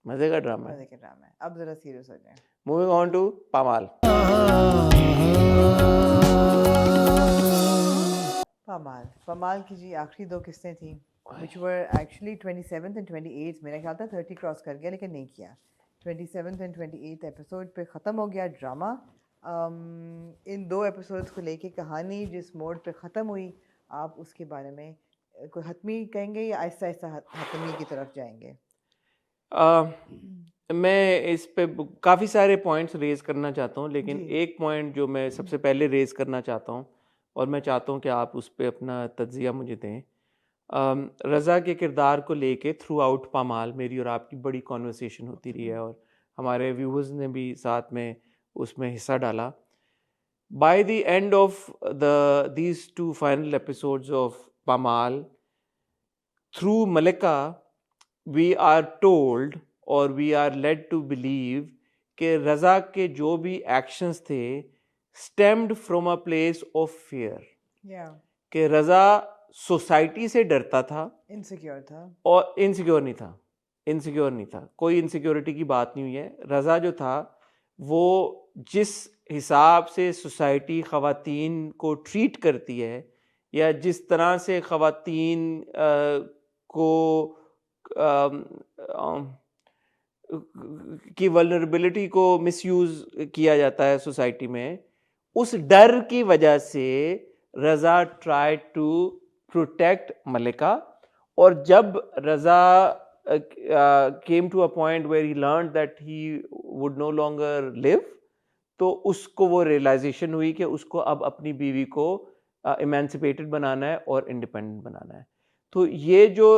मजे का ड्रामा है। मजे के ड्रामा है। अब जरा सीरियस हो जाए। Moving on to Pamaal. Pamaal की जी आखिरी दो किस्तें थी, which were actually 27th and 28th। मेरा ख्याल था 30 क्रॉस कर गया, लेकिन नहीं किया। 27th and 28th एपिसोड पे ख़त्म हो गया ड्रामा। इन दो एपिसोड्स को लेके कहानी जिस मोड पे ख़त्म हुई, आप उसके बारे में कोई हतमी कहेंगे या आहिस्ता आहिस्ता हतमी की तरफ जाएंगे? मैं इस पे काफ़ी सारे पॉइंट्स रेज करना चाहता हूँ, लेकिन जी। एक पॉइंट जो मैं सबसे पहले रेज करना चाहता हूँ, और मैं चाहता हूँ कि आप उस पे अपना तज्जिया मुझे दें। रज़ा के किरदार को लेके थ्रू आउट पामाल मेरी और आपकी बड़ी कॉन्वर्सेशन होती रही है, और हमारे व्यूवर्स ने भी साथ में उसमें हिस्सा डाला। By the end of these 2 final episodes of Pamaal, through Malika we are told और we are led to believe कि रज़ा के जो भी एक्शंस थे stemmed from a place of fear, या कि रज़ा सोसाइटी से डरता था इनसिक्योर था। और इनसिक्योर नहीं था, कोई इनसिक्योरिटी की बात नहीं हुई है। रज़ा जो था वो जिस हिसाब से सोसाइटी ख़वातीन को ट्रीट करती है, या जिस तरह से ख़वातीन को की वल्नरेबिलिटी को मिसयूज़ किया जाता है सोसाइटी में, उस डर की वजह से रज़ा ट्राई टू प्रोटेक्ट मलिका। और जब रज़ा came to a point where he learned that he would no longer live, तो उसको वो रियलाइजेशन हुई कि उसको अब अपनी बीवी को इमेंसिपेटेड बनाना है और इंडिपेंडेंट बनाना है। तो ये जो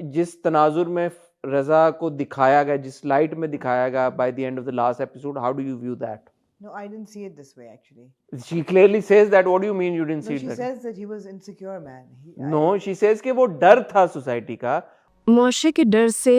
जिस तनाजुर में रज़ा को दिखाया गया, जिस लाइट में दिखाया गया bye the end of the last episode, how do you view that? No, I didn't see it this way actually. She clearly says that. What do you mean you didn't No, see she it that? says that he was insecure, man. No, she says कि वो डर था society का। मुआशरे के डर से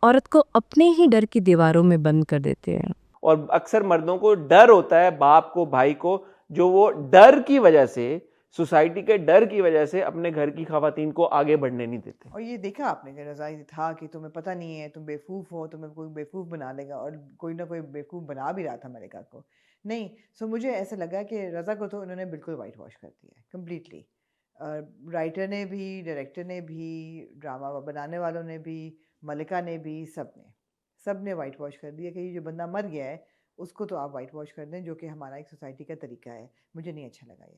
औरत को अपने ही डर की दीवारों में बंद कर देते हैं। और अक्सर मर्दों को डर होता है बाप को, भाई को, जो वो डर की वजह से, सोसाइटी के डर की वजह से अपने घर की खवातीन को आगे बढ़ने नहीं देते। और ये देखा आपने कि रज़ा ये था कि तुम्हें पता नहीं है, तुम बेवकूफ़ हो, तुम्हें कोई बेवकूफ़ बना लेगा, और कोई ना कोई बेवकूफ़ बना भी रहा था मलिका को। नहीं, सो मुझे ऐसा लगा कि रज़ा को तो उन्होंने बिल्कुल वाइट वॉश कर दिया है कम्प्लीटली। राइटर ने भी, डायरेक्टर ने भी, ड्रामा बनाने वालों ने भी, मलिका ने भी, सब ने वाइट वॉश कर दिया कि ये जो बंदा मर गया है उसको तो आप वाइट वॉश कर दें, जो कि हमारा एक सोसाइटी का तरीका है। मुझे नहीं अच्छा लगा ये।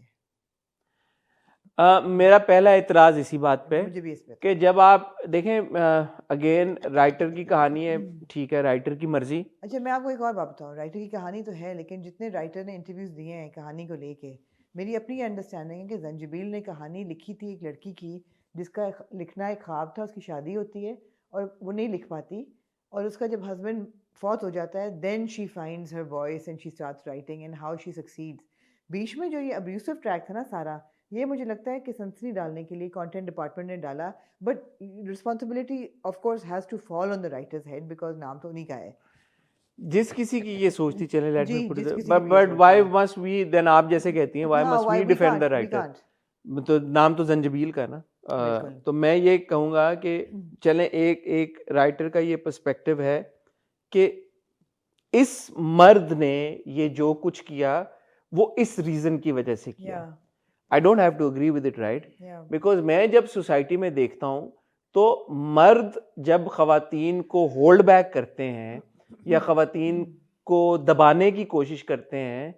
मेरा पहला इतराज इसी बात पे मुझे भी इस पे कि जब आप देखें, अगेन राइटर की कहानी है, ठीक है, राइटर की मर्जी। अच्छा, मैं आपको एक और बात बताऊँ, राइटर की कहानी तो है, लेकिन जितने राइटर ने इंटरव्यूज़ दिए हैं कहानी को लेके, मेरी अपनी अंडरस्टैंडिंग है कि जंजीबील ने कहानी लिखी थी एक लड़की की जिसका लिखना एक ख्वाब था, उसकी शादी होती है और वो नहीं लिख पाती, और उसका जब हस्बैंड फौत हो जाता है, then she finds her voice and she starts writing and how she succeeds. बीच में जो ये अब्यूसिव ट्रैक था ना सारा, ये मुझे लगता है कि सनसनी डालने के लिए कंटेंट डिपार्टमेंट ने डाला, but responsibility of course has to fall on the writer's head, because नाम तो उन्हीं का है। जिस किसी की ये सोचती चले, लेट मी जी, पुट जिस इट, किसी की भी ये बट सोच व्हाई है। मस्ट वी, देन आप जैसे कहती हैं, व्हाई हाँ, must why we we defend the can't, we writer? can't। तो नाम तो जंजीबील का है ना। बिल्कुल। तो मैं ये कहूँगा कि चलें, एक राइटर का ये पर्सपेक्टिव है कि इस मर्द ने ये जो कुछ किया वो इस रीजन की वजह से किया। Yeah I don't have to agree with it, right? Yeah because मैं जब सोसाइटी में देखता हूँ तो मर्द जब खवातीन को होल्ड बैक करते हैं या खवातीन को दबाने की कोशिश करते हैं,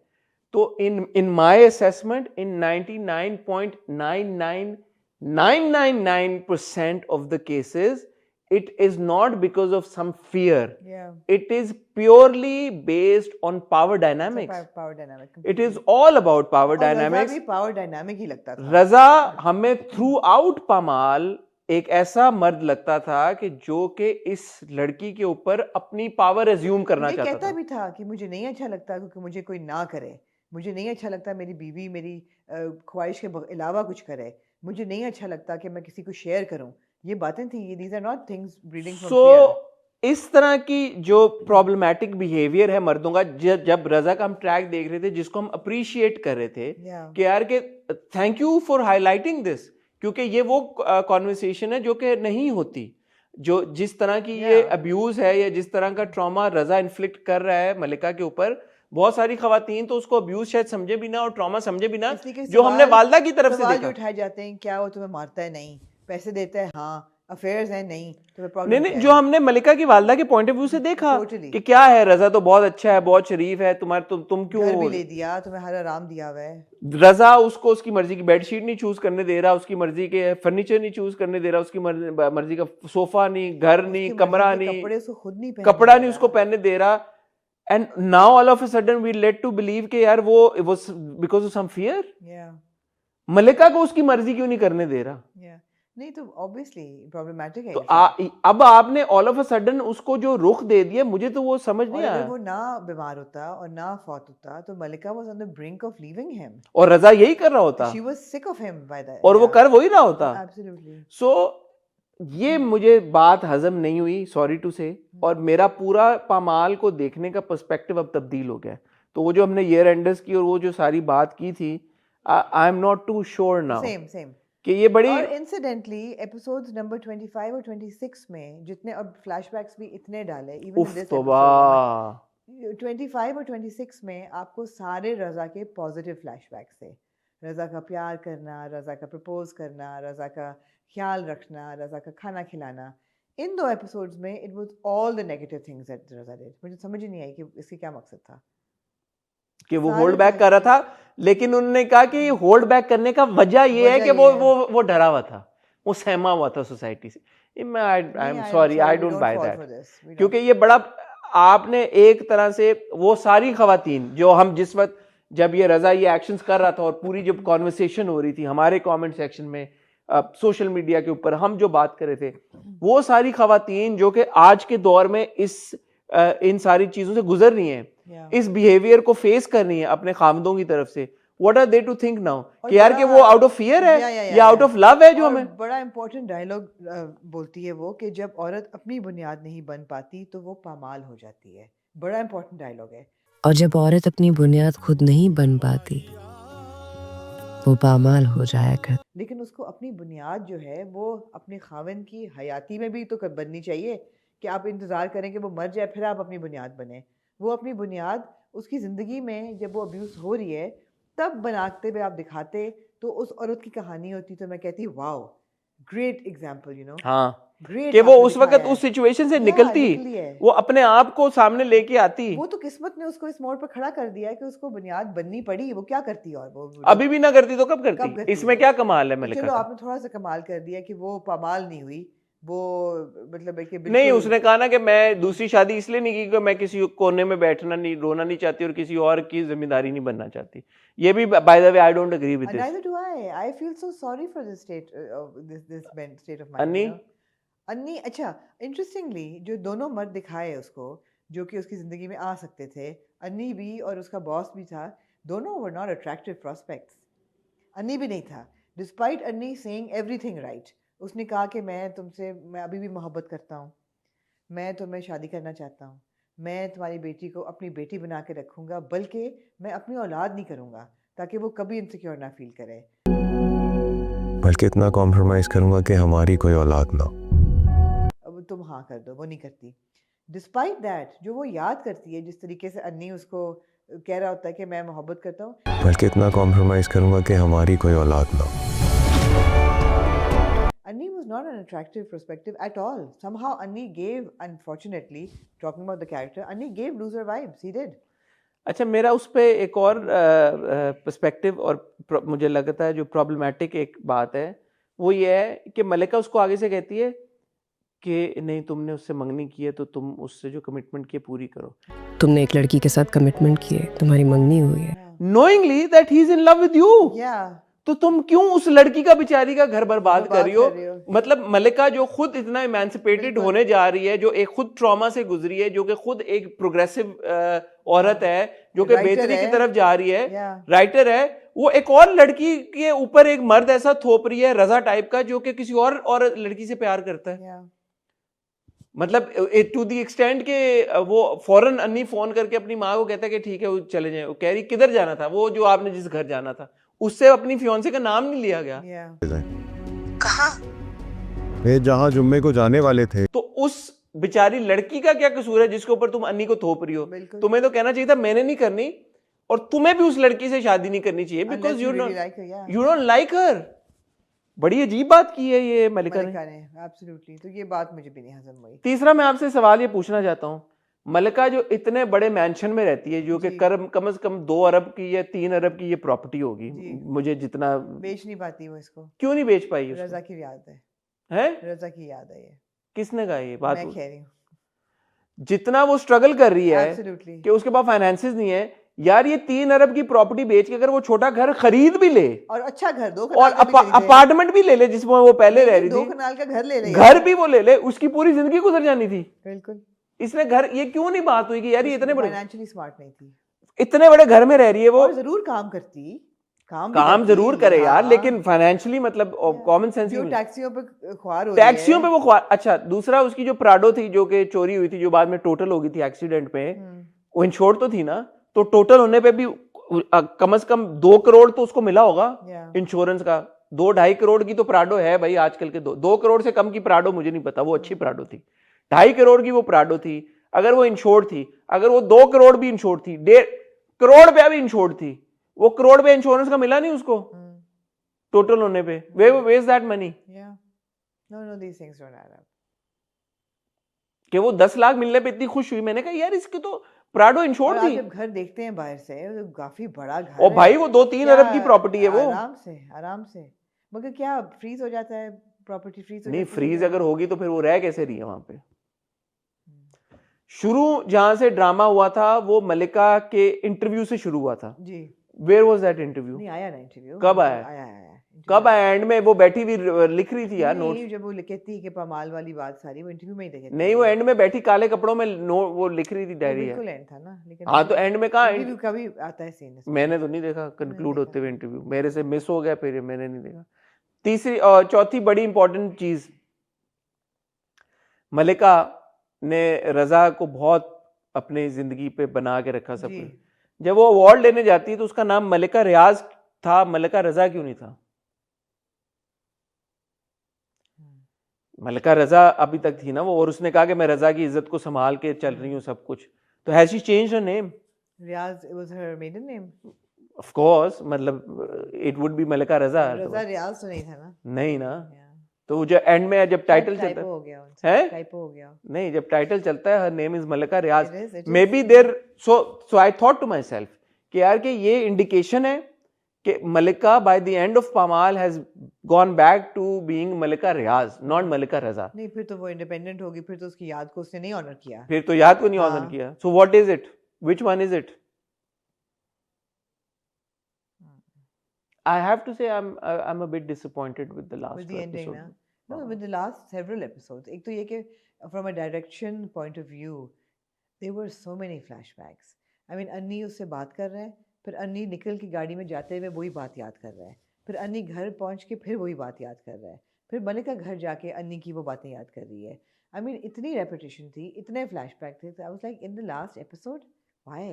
तो in my assessment, in 99.99999% of the cases, it is not because of some fear. या It is purely based on power dynamics. Power dynamic. It is all about power dynamics. भी पावर डायनामिक ही लगता था। रजा हमें through out पामाल एक ऐसा मर्द लगता था कि जो कि इस लड़की के ऊपर अपनी पावर एज्यूम करना ये चाहता कहता था। भी था कि मुझे नहीं अच्छा लगता क्योंकि मुझे कोई ना करे, मुझे नहीं अच्छा लगता मेरी बीवी मेरी ख्वाहिश के अलावा कुछ करे, मुझे नहीं अच्छा लगता कि मैं किसी को शेयर करूं। ये बातें थी, ये these are not things breeding from so fear. इस तरह की जो प्रॉब्लमैटिक बिहेवियर है मर्दों का, जब रजा का हम ट्रैक देख रहे थे, जिसको हम अप्रिशिएट कर रहे थे कि यार के thank you for highlighting this, क्योंकि ये वो कॉन्वर्सेशन है जो कि नहीं होती, जो जिस तरह की ये अब्यूज है या जिस तरह का ट्रॉमा रजा इन्फ्लिक्ट कर रहा है मलिका के ऊपर, बहुत सारी खवातीन तो उसको अब्यूज शायद समझे भी ना और ट्रॉमा समझे भी ना, जो हमने वालदा की तरफ से सवाल देखा। जो उठाए जाते हैं, क्या वो तुम्हें मारता है? नहीं। पैसे देता है? हाँ। अफेयर्स हैं? नहीं। तुम्हें प्रॉब्लम नहीं नहीं, जो हमने मलिका की वालदा के पॉइंट ऑफ व्यू से देखा Totally. कि क्या है, रजा तो बहुत अच्छा है, बहुत शरीफ है, तुम क्यों घर भी ले दिया, तुम्हें हर आराम दिया हुआ है। रजा उसको उसकी मर्जी की बेडशीट नहीं चूज करने दे रहा, उसकी मर्जी के फर्नीचर नहीं चूज करने दे रहा, उसकी मर्जी का सोफा नहीं, घर नहीं, उसकी कमरा मर्जी के नहीं, कपड़े उसको खुद नहीं पहनने कपड़ा दे नहीं रहा। उसको पहनने दे रहा। And now all of a sudden we let to believe कि यार वो because of some fear Yeah, Malika को उसकी मर्जी क्यों नहीं करने दे रहा। yeah. नहीं तो ऑब्वियसली प्रॉब्लमैटिक है तो ये सब। अब आपने ऑल ऑफ अ सडन उसको जो रुख दे दिया, मुझे तो वो समझ और नहीं अगर आया। वो ना बीमार होता और ना फौत होता तो Malika was on the brink of leaving him. और रजा यही कर रहा होता she was sick of him by that. और वो कर वही रहा होता। एब्सोल्युटली। सो ये मुझे बात हजम नहीं हुई, सॉरी टू से, और मेरा पूरा पामाल को देखने का पर्सपेक्टिव अब तब्दील हो गया। तो वो जो हमने ईयर एंडर्स की और वो जो सारी बात की थी, I am not too sure now same कि ये बड़ी और इंसिडेंटली एपिसोड्स नंबर 25 और 26 में जितने अब फ्लैशबैक्स भी इतने डाले, इवन इन उफ दिस तौबा। 25 और 26 में आपको सारे रजा के पॉजिटिव फ्लैशबैक्स थे। रजा का प्यार करना, रजा का प्रपोज करना, रजा का ख्याल रखना, रजा का खाना खिलाना। इन 2 एपिसोड्स में it was all the negative things that Raza did. मुझे समझ ही नहीं आई कि इसके क्या मकसद था कि वो सारे होल्ड बैक कर रहा था, लेकिन उन्होंने कहा कि होल्ड बैक करने का वजह ये है वजह कि ये वो डरा हुआ था, वो सहमा हुआ था सोसाइटी से। I am sorry, I don't by that, क्योंकि ये बड़ा आपने एक तरह से वो सारी खवातीन जो हम जिस वक्त जब ये रजा ये एक्शंस कर रहा था और पूरी जब कॉन्वर्सेशन हो रही थी हमारे कमेंट सेक्शन में, सोशल मीडिया के ऊपर हम जो बात कर रहे थे, वो सारी खवातीन जो कि आज के दौर में इन सारी चीजों से गुजर रही हैं, इस बिहेवियर को फेस कर रही हैं अपने खामदों की तरफ से, what are they to think now और कि यार कि बड़ा- वो आउट ऑफ फियर है या आउट ऑफ लव है जो और हमें बड़ा इंपॉर्टेंट डायलॉग बोलती है वो कि जब औरत अपनी बुनियाद नहीं बन पाती तो वो पामाल हो जाती है। बड़ा इंपॉर्टेंट डायलॉग है। और जब औरत अपनी बुनियाद खुद नहीं बन पाती वो पामाल हो जाया कर। लेकिन उसको अपनी बुनियाद जो है वो अपने खाविंद की हयाती में भी तो बननी चाहिए कि आप इंतज़ार करें कि वो मर जाए फिर आप अपनी बुनियाद बने। वो अपनी बुनियाद उसकी ज़िंदगी में जब वो अब्यूज़ हो रही है तब बनाते हुए आप दिखाते तो उस औरत की कहानी होती तो मैं कहती wow great example you know हाँ ग्रेट कि वो उस वक्त उस सिचुएशन से निकलती निकली है। वो अपने आप को सामने लेके आती वो तो किस्मत ने उसको इस मोड़ पर खड़ा कर दिया है कि उसको बुनियाद बननी पड़ी। वो क्या करती और वो अभी भी ना करती तो कब कब करती करती इसमें वो? क्या कमाल है तो मलिका चलो का? आपने थोड़ा सा कमाल कर दिया कि वो पामाल नहीं हुई। वो मतलब है कि नहीं बिल्कुल उसने कहा ना कि मैं दूसरी शादी इसलिए नहीं की कि मैं किसी कोने में बैठना नहीं रोना नहीं चाहती और किसी और की जिम्मेदारी नहीं बनना चाहती। ये भी by the way I don't agree with this. neither do I feel so sorry for this state state of mind अन्नी? you know? अन्नी अच्छा इंटरेस्टिंगली जो दोनों मर्द दिखाए उसको जो कि उसकी जिंदगी में आ सकते थे अन्नी भी और उसका बॉस भी था दोनों वर नॉट अट्रैक्टिव प्रोस्पेक्ट्स। अन्नी भी नहीं था डिस्पाइट अन्नी सेइंग एवरीथिंग राइट। उसने कहा कि मैं अभी भी मोहब्बत करता हूँ मैं तुम्हें शादी करना चाहता हूँ मैं तुम्हारी बेटी को अपनी बेटी बना के रखूँगा बल्कि मैं अपनी औलाद नहीं करूँगा ताकि वो कभी इनसिक्योर ना फील करे। बल्कि इतना कॉम्प्रोमाइज करूंगा कि हमारी कोई औलाद ना हो। अब तुम हाँ कर दो वो नहीं करती। डिस्पाइट दैट जो वो याद करती है जिस तरीके से अन्नी उसको कह रहा होता है कि मैं मोहब्बत करता हूँ बल्कि इतना कॉम्प्रोमाइज करूंगा कि हमारी कोई औलाद ना हो। Annie was not an attractive perspective at all. Somehow Annie gave, unfortunately, talking about the character, Annie gave loser vibes. He did. अच्छा मेरा उस पे एक और पर्सपेक्टिव और मुझे लगता है जो प्रॉब्लमेटिक एक बात है वो ये है कि मलिका उसको आगे से कहती है कि नहीं तुमने उससे मंगनी की है तो तुम उससे जो कमिटमेंट की है पूरी करो। तुमने एक लड़की के साथ कमिटमेंट की है तुम्हारी मंगनी हुई है knowingly that he is in love with you Yeah. तो तुम क्यों उस लड़की का बेचारी का घर बर्बाद कर रही हो? कर रही हो। मतलब मलिका जो खुद इतना इमेंसिपेटेड होने जा रही है जो एक खुद ट्रॉमा से गुजरी है जो कि खुद एक प्रोग्रेसिव औरत है जो कि Writer बेहतरी की है। तरफ जा रही है Yeah. राइटर है वो एक और लड़की के ऊपर एक मर्द ऐसा थोप रही है रजा टाइप का जो कि किसी और लड़की से प्यार करता है। Yeah. मतलब टू दी एक्सटेंट के वो फौरन अन्नी फोन करके अपनी माँ को कहता है कि ठीक है वो चले जाए। वो कह रही किधर जाना था वो जो आपने जिस घर जाना था उससे अपनी फियांसे का नाम नहीं लिया गया। Yeah. वे जहाँ जुम्मे को जाने वाले थे तो उस बेचारी लड़की का क्या कसूर है जिसके ऊपर तुम अन्नी को थोप रही हो? बिल्कुल। तुम्हें तो कहना चाहिए था मैंने नहीं करनी और तुम्हें भी उस लड़की से शादी नहीं करनी चाहिए Unless because you really like her, yeah. You don't like her. बड़ी अजीब बात की है ये मलिका ने। मलिका ने एब्सोल्युटली तो ये बात मुझे भी नहीं हजम हुई। तीसरा मैं आपसे सवाल ये पूछना चाहता हूँ मलिका जो इतने बड़े मैंशन में रहती है जो कि जी। कम से कम 2 अरब की या 3 अरब की ये प्रॉपर्टी होगी जी। मुझे जितना बेच नहीं पाती वो इसको। क्यों नहीं बेच पाई उसको? रजा की याद है। है रजा की याद है ये। किसने कहा ये बात? मैं कह रही हूँ। जितना वो स्ट्रगल कर रही है एब्सोल्युटली। कि उसके पास फाइनेंसेस नहीं है यार ये 3 अरब की प्रॉपर्टी बेच के अगर वो छोटा घर खरीद भी ले और अच्छा घर 2 और अपार्टमेंट भी ले ले जिसमें वो पहले रह रही 2 थी कनाल का घर ले ले घर भी वो ले ले उसकी पूरी जिंदगी गुजर जानी थी। बिल्कुल। इसने घर ये क्यों नहीं बात हुई कि यार ये इतने बड़े फाइनेंशियली स्मार्ट नहीं थी इतने बड़े घर में रह रही है वो और जरूर काम करती काम भी काम करती, जरूर करे यार हाँ। लेकिन फाइनेंशियली मतलब कॉमन सेंस जो टैक्सियों पे ख्वार हो रही टैक्सियों है। पे वो अच्छा दूसरा उसकी जो प्राडो थी जो कि चोरी हुई थी जो बाद में टोटल हो गई थी एक्सीडेंट पे वो इंश्योर्ड तो थी ना तो टोटल होने पे भी कम से कम 2 करोड़ तो उसको मिला होगा Yeah. इंश्योरेंस का। 2-2.5 करोड़ की तो प्राडो है भाई आजकल के 2 करोड़ से कम की प्राडो मुझे नहीं पता वो अच्छी प्राडो थी। 2.5 करोड़ की वो प्राडो थी अगर वो इंश्योर्ड थी अगर वो 2 करोड़ भी इंश्योर्ड थी 1.5 करोड़ पे भी इंश्योर्ड थी वो करोड़ पे इंश्योरेंस का मिला नहीं उसको टोटल होने पे way is that money No, these things don't add up. कि वो 10 लाख मिलने पे इतनी खुश हुई। मैंने कहा यार इसकी तो प्राडो इंश्योर्ड और आप थी जब घर देखते हैं बाहर से तो काफी बड़ा घर और है। भाई वो 2-3 क्या अरब की प्रॉपर्टी है वो। आराम से मगर क्या फ्रीज हो जाता है प्रॉपर्टी फ्रीज हो नहीं जाती फ्रीज है। अगर होगी तो फिर वो रह कैसे रही है वहां पे? शुरू जहां से ड्रामा हुआ था वो मलिका के इंटरव्यू से शुरू हुआ था। जी वेयर वाज दैट इंटरव्यू? नहीं आया ना इंटरव्यू कब आया? आया कब आया एंड में? वो बैठी हुई लिख रही थी यार नोट्स। नहीं, जब वो कहती है कि पमाल वाली बात सारी वो इंटरव्यू में ही देखी नहीं, वो एंड में बैठी काले कपड़ों में वो लिख रही थी डायरी। बिल्कुल एंड था ना, लेकिन हाँ तो एंड में कहाँ? इंटरव्यू कभी आता है सीन? मैंने तो नहीं देखा कंक्लूड होते हुए इंटरव्यू, मेरे से मिस हो गया, फिर मैंने नहीं देखा। तीसरी और चौथी बड़ी इंपॉर्टेंट चीज, मलिका ने रजा को बहुत अपनी जिंदगी पे बना के रखा सब कुछ। जब वो अवार्ड लेने जाती है तो उसका नाम मलिका रियाज था, मलिका रजा क्यों नहीं था? मलिका रजा अभी तक थी ना वो, और उसने कहा कि मैं रजा की इज्जत को संभाल के चल रही हूँ सब कुछ। तो has she changed her name? Riaz was her maiden name. Of course, मतलब it would be Malika Raza. Raza Riaz तो नहीं था ना? नहीं ना। तो जो एंड में जब टाइटल चलता है, टाइपो हो गया नहीं, जब टाइटल चलता है her name is Malika Riaz, It is. May be there, so I thought to myself कि यार कि ये इंडिकेशन है कि Malika by the end of Pamaal has gone back to being Malika Riaz, not Malika Raza. नहीं, फिर तो वो इंडिपेंडेंट होगी, फिर तो उसकी याद को उसने नहीं ऑनर किया। फिर तो याद को नहीं ऑनर किया। So what is it? Which one is it? I have to say I'm a bit disappointed with the last With the ending, episode. no, with the last several episodes. एक तो ये कि from a direction point of view, there were so many flashbacks. I mean, अन्नी उससे बात कर रहा है, फिर अन्नी निकल की गाड़ी में जाते हुए वही बात याद कर रहा है, फिर अन्नी घर पहुंच के फिर वही बात याद कर रहा है, फिर मलिका घर जाके अन्नी की वो बातें याद कर रही है। I mean, इतनी repetition थी, इतने flashback थे, I was like, in the last episode, why?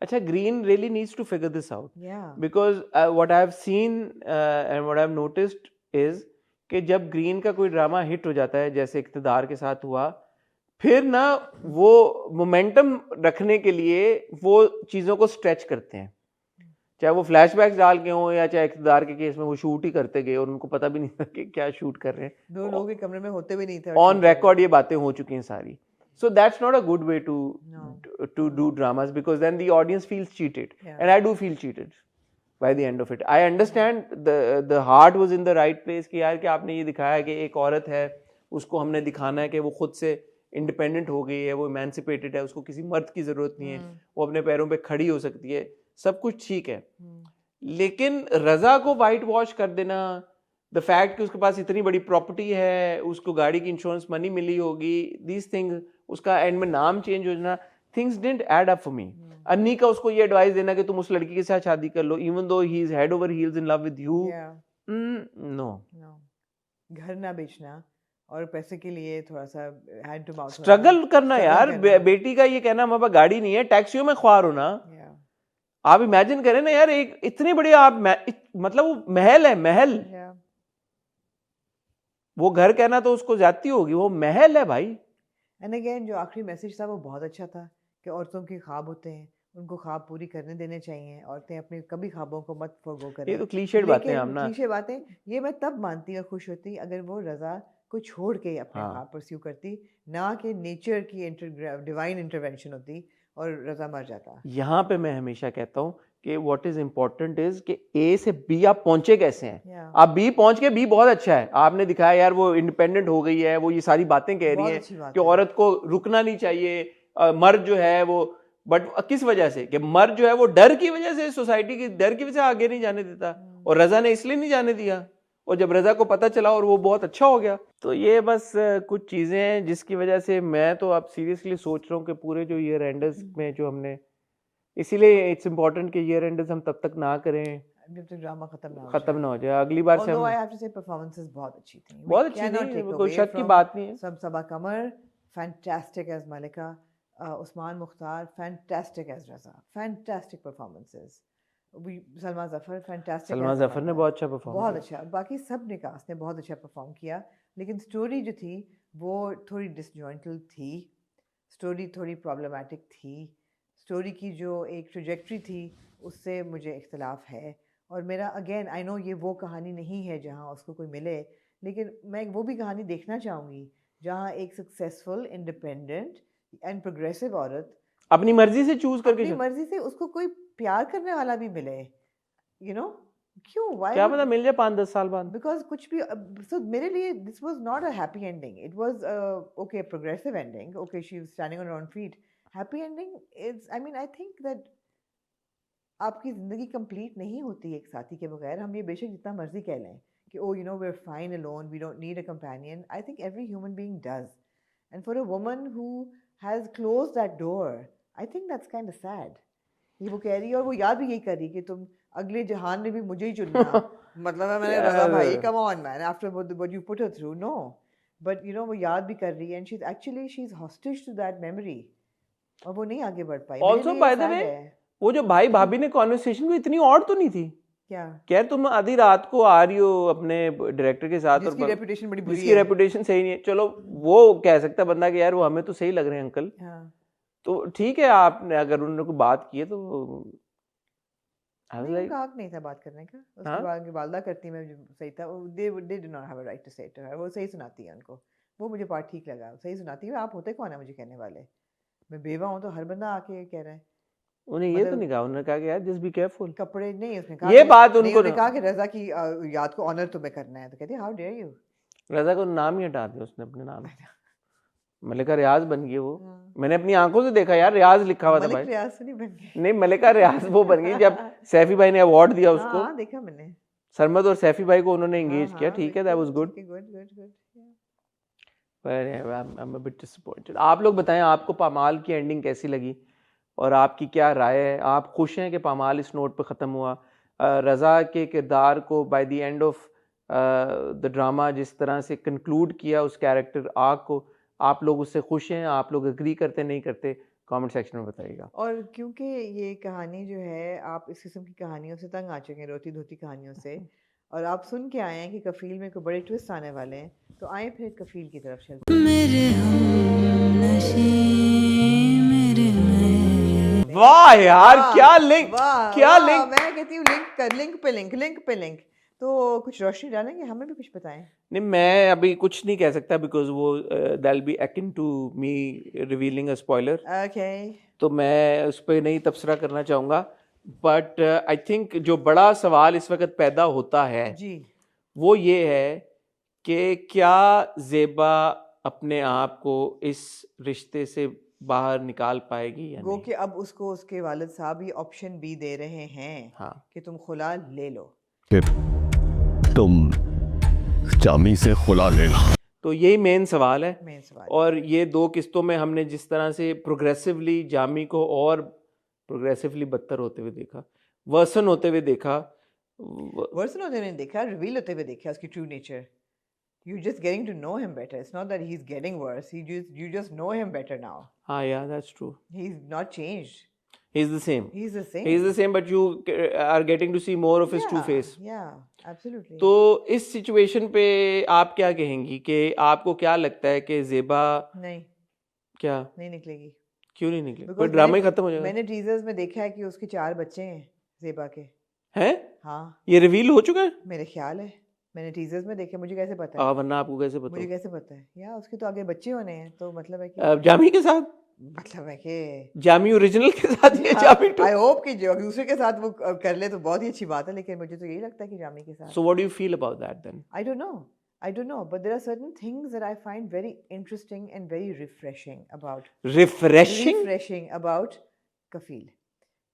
Acha, Green really needs to figure this out. Yeah. Because what I have seen and what I have noticed is कि जब green का कोई drama hit हो जाता है, जैसे इक़्तिदार के साथ हुआ, फिर ना वो मोमेंटम रखने के लिए वो चीज़ों को स्ट्रेच करते हैं, चाहे वो फ्लैशबैक्स डाल के हों या चाहे इक़्तिदार के केस में वो शूट ही करते गए और उनको पता भी नहीं था कि क्या शूट कर रहे हैं। दो लोग एक कमरे में होते भी नहीं थे। ऑन रिकॉर्ड ये बातें हो चुकी हैं सारी। So that's not a good way to do dramas, because then the audience feels cheated, and I do feel cheated by the end of it. I understand the heart was in the right place कि यार कि आपने ये दिखाया कि एक औरत है, उसको हमने दिखाना है कि वो खुद से इंडिपेंडेंट हो गई है, वो इमेंसिपेटेड है, उसको किसी मर्द की ज़रूरत नहीं है, वो अपने पैरों पे खड़ी हो सकती है, सब कुछ ठीक है। लेकिन रज़ा को वाइट वॉश कर देना, द फैक्ट कि उसके पास इतनी बड़ी प्रॉपर्टी है, उसको गाड़ी की इंश्योरेंस मनी मिली होगी, दीज थिंग्स, उसका एंड में नाम चेंज हो जाना, things didn't add up for me. अन्नी का उसको ये एडवाइस देना कि तुम उस लड़की के साथ शादी कर लो, even though he is head over heels in love with you. No, घर ना बेचना और पैसे के लिए थोड़ा सा हैंड टू माउथ स्ट्रगल करना यार। बेटी का ये कहना हमारे पास गाड़ी नहीं है, टैक्सियों में ख्वार होना। आप इमेजिन करें ना यार, एक इतनी बड़ी आप मतलब वो महल है, महल। वो घर कहना तो उसको जाती होगी, वो महल है भाई। एंड अगेन जो आखिरी मैसेज था वो बहुत अच्छा था कि औरतों के ख्वाब होते हैं, उनको ख्वाब पूरी करने देने चाहिए, औरतें अपने कभी ख्वाबों को मत फॉरगो करें। ये तो क्लीशेड बातें हैं ना, क्लीशे बातें। ये मैं तब मानती और खुश होती अगर वो रज़ा को छोड़ के अपने ख्वाब परस्यू करती, ना कि नेचर की डिवाइन इंटरवेंशन होती और रज़ा मर जाता। यहाँ पे मैं हमेशा कहता हूँ कि व्हाट इज इम्पोर्टेंट इज कि ए से बी आप पहुंचे कैसे हैं। आप बी पहुंच के, बी बहुत अच्छा है, आपने दिखाया यार वो इंडिपेंडेंट हो गई है, वो ये सारी बातें कह रही है कि औरत को रुकना नहीं चाहिए, मर्द जो है वो, बट किस वजह से कि मर्द जो है वो डर की वजह से, सोसाइटी की डर की वजह से आगे नहीं जाने देता, और रजा ने इसलिए नहीं जाने दिया, और जब रजा को पता चला और वो बहुत अच्छा हो गया। तो ये बस कुछ चीजें हैं जिसकी वजह से मैं तो अब सीरियसली सोच रहा हूँ कि पूरे जो ईयर एंडर्स में जो हमने, इसीलिए इट्स इम्पोर्टेंट कि ईयर एंडर्स हम तब तक ना करें जब तक ड्रामा खत्म ना हो जाए। अगली बार से हम, I have to say performances बहुत अच्छी थी, बहुत अच्छी थी, कोई शक की बात नहीं है। सबा कमर fantastic as Malika, Usman Mukhtar fantastic as Raza, fantastic performances. Salma Zafar fantastic, Salma Zafar ने बहुत अच्छा परफॉर्म किया, बहुत अच्छा। बाकी सब ने कास्ट ने बहुत अच्छा परफॉर्म किया, लेकिन स्टोरी जो थी वो थोड़ी डिसजॉइंटल थी, स्टोरी थोड़ी प्रॉब्लमेटिक थी, स्टोरी की जो एक ट्रैजेक्टरी थी उससे मुझे इख्तिलाफ है। और मेरा अगेन आई नो ये वो कहानी नहीं है जहाँ उसको कोई मिले, लेकिन मैं वो भी कहानी देखना चाहूँगी जहाँ एक सक्सेसफुल इंडिपेंडेंट एंड प्रोग्रेसिव औरत अपनी मर्जी से चूज करके, अपनी मर्जी से उसको कोई प्यार करने वाला भी मिले, you know, क्यों, why क्या पता मिल जाए 5-10 साल बाद। बिकॉज कुछ भी, so मेरे लिए this was not a happy ending, it was okay progressive ending, okay she was standing on her own feet. Happy ending is, I mean I think that आपकी ज़िंदगी कंप्लीट नहीं होती एक साथी के बगैर। हम ये बेशक जितना मर्जी कह लें कि oh you know we are fine alone, we don't need a companion. I think every human being does, and for a woman who has closed that door, I think that's kind of sad. ये वो कह रही है और वो याद भी यही कर रही है कि तुम अगले जहान में भी मुझे ही चुनना। मतलब है मैंने रज़ा भाई, come on man, after what you put her through, no. But you know वो याद भी कर रही है, and she is hostage to that memory, और वो नहीं आगे बढ़ पाई। मेरे ऑल्सो लिए बाय द sad वे है। वो जो भाई भाभी ने कॉन्वर्सेशन को इतनी ऑड तो नहीं थी। क्या? यार तुम आधी रात को आ रही हो अपने डायरेक्टर के साथ जिसकी रेपुटेशन बड़ी बुरी जिसकी है। रेपुटेशन सही नहीं है, चलो वो कह सकता है बंदा कि यार वो हमें तो सही लग रहे हैं अंकल, हाँ। तो ठीक है आपने अगर उन्होंने कोई बात की है तो नहीं, उनका हक नहीं था बात करने का। उसके हाँ? बाद वालदा करती मैं सही था। They did not have a right to say to her. वो सही सुनाती है उनको, वो मुझे पार्ट ठीक लगा, सही सुनाती है। आप होते कौन है मुझे कहने वाले? मैं बेवा हूँ तो हर बंदा आके कह रहा है। उन्हें ये तो नहीं कहा, उन्होंने कहा कि यार जस्ट बी केयरफुल। कपड़े नहीं, उसने कहा ये कि- बात नहीं, उनको उन्होंने कहा कि रजा की याद को ऑनर तुम्हें करना है, तो कहती हाउ डेयर यू। रजा को नाम ही हटा दिया उसने अपने नाम से। मलिका रियाज बन गई वो। हाँ। मैंने अपनी आंखों से देखा यार, रियाज लिखा हुआ था मलिक भाई। रियाज से नहीं बन गई। नहीं मलिका रियाज वो बन गई जब सैफी भाई ने अवार्ड दिया उसको। हाँ देखा मैंने। सरमद और सैफी भाई को उन्होंने हाँ, एंगेज किया, हाँ, ठीक है, दैट वाज गुड। गुड। पर I am a bit disappointed. आप लोग बताएं आपको पामाल की एंडिंग कैसी लगी और आपकी क्या राय है? आप खुश हैं कि पामाल इस नोट पर ख़त्म हुआ? रज़ा के किरदार को bye the end of the drama जिस तरह से कंक्लूड किया उस कैरेक्टर आर्क को, आप लोग उससे खुश हैं? आप लोग एग्री करते नहीं करते? कमेंट सेक्शन में बताइएगा। और क्योंकि ये कहानी जो है, आप इस किस्म की कहानियों से तंग आ चुके हैं, रोती धोती कहानियों से, और आप सुन के आए हैं कि कफील में कोई बड़े ट्विस्ट आने वाले हैं, तो आए फिर कफील की तरफ चलते हैं। वाह यार वाह, क्या लिंक, वाह, क्या वाह, लिंक। मैं कहती हूँ लिंक पे लिंक। तो कुछ रोशनी डालेंगे, हमें भी कुछ बताएं। नहीं मैं अभी कुछ नहीं कह सकता बिकॉज वो that be akin to me revealing a spoiler, okay. तो मैं उस पर नहीं तबसरा करना चाहूँगा। बट आई थिंक जो बड़ा सवाल इस वक्त पैदा होता है जी। वो ये है कि क्या ज़ेबा अपने आप को इस रिश्ते से बाहर निकाल पाएगी या गो नहीं? कि अब उसको उसके वालिद साहब ये ऑप्शन भी दे रहे हैं हाँ। कि तुम खुला ले लो। कि तुम जामी से खुला ले लो। तो यही मेन सवाल है। मेन सवाल। और ये 2 किस्तों में हमने जिस तरह से प्रोग्रेसिवली जामी को और प्रोग्रेसिवली बदतर होते हुए देखा, वर्सन होते हुए देखा, वर्सन होते हुए देखा, रिवील होते हुए देखा उसकी true nature. You just getting to know him better. It's not that he's getting worse. You just know him better now. हाँ यार that's true, He's not changed. He is the same, He's the same. He is the same, but you are getting to see more of his true face. Yeah, absolutely. तो इस situation पे आप क्या कहेंगी कि आपको क्या लगता है कि ज़ेबा नहीं क्या नहीं निकलेगी। क्यों नहीं निकली? Because कोई ड्रामा ही मैंने- खत्म हो जाएगा? मैंने टीजर्स में देखा है कि उसके 4 बच्चे हैं ज़ेबा के। हैं? हाँ, ये रिवील हो चुका है? मेरे ख्याल है। मैंने टीजर्स में देखे, मुझे कैसे पता है? वरना आपको कैसे पता? मुझे कैसे पता है? या उसके तो आगे बच्चे होने हैं, तो मतलब है कि जामी के साथ, मतलब है कि जामी ओरिजिनल के साथ या जामी टू? आई होप कि जो दूसरे के साथ वो कर ले तो बहुत ही अच्छी बात है, लेकिन मुझे तो यही लगता है कि जामी के साथ। So what do you feel about that then? I don't know, but there are certain things that I find very interesting and very refreshing about कफील।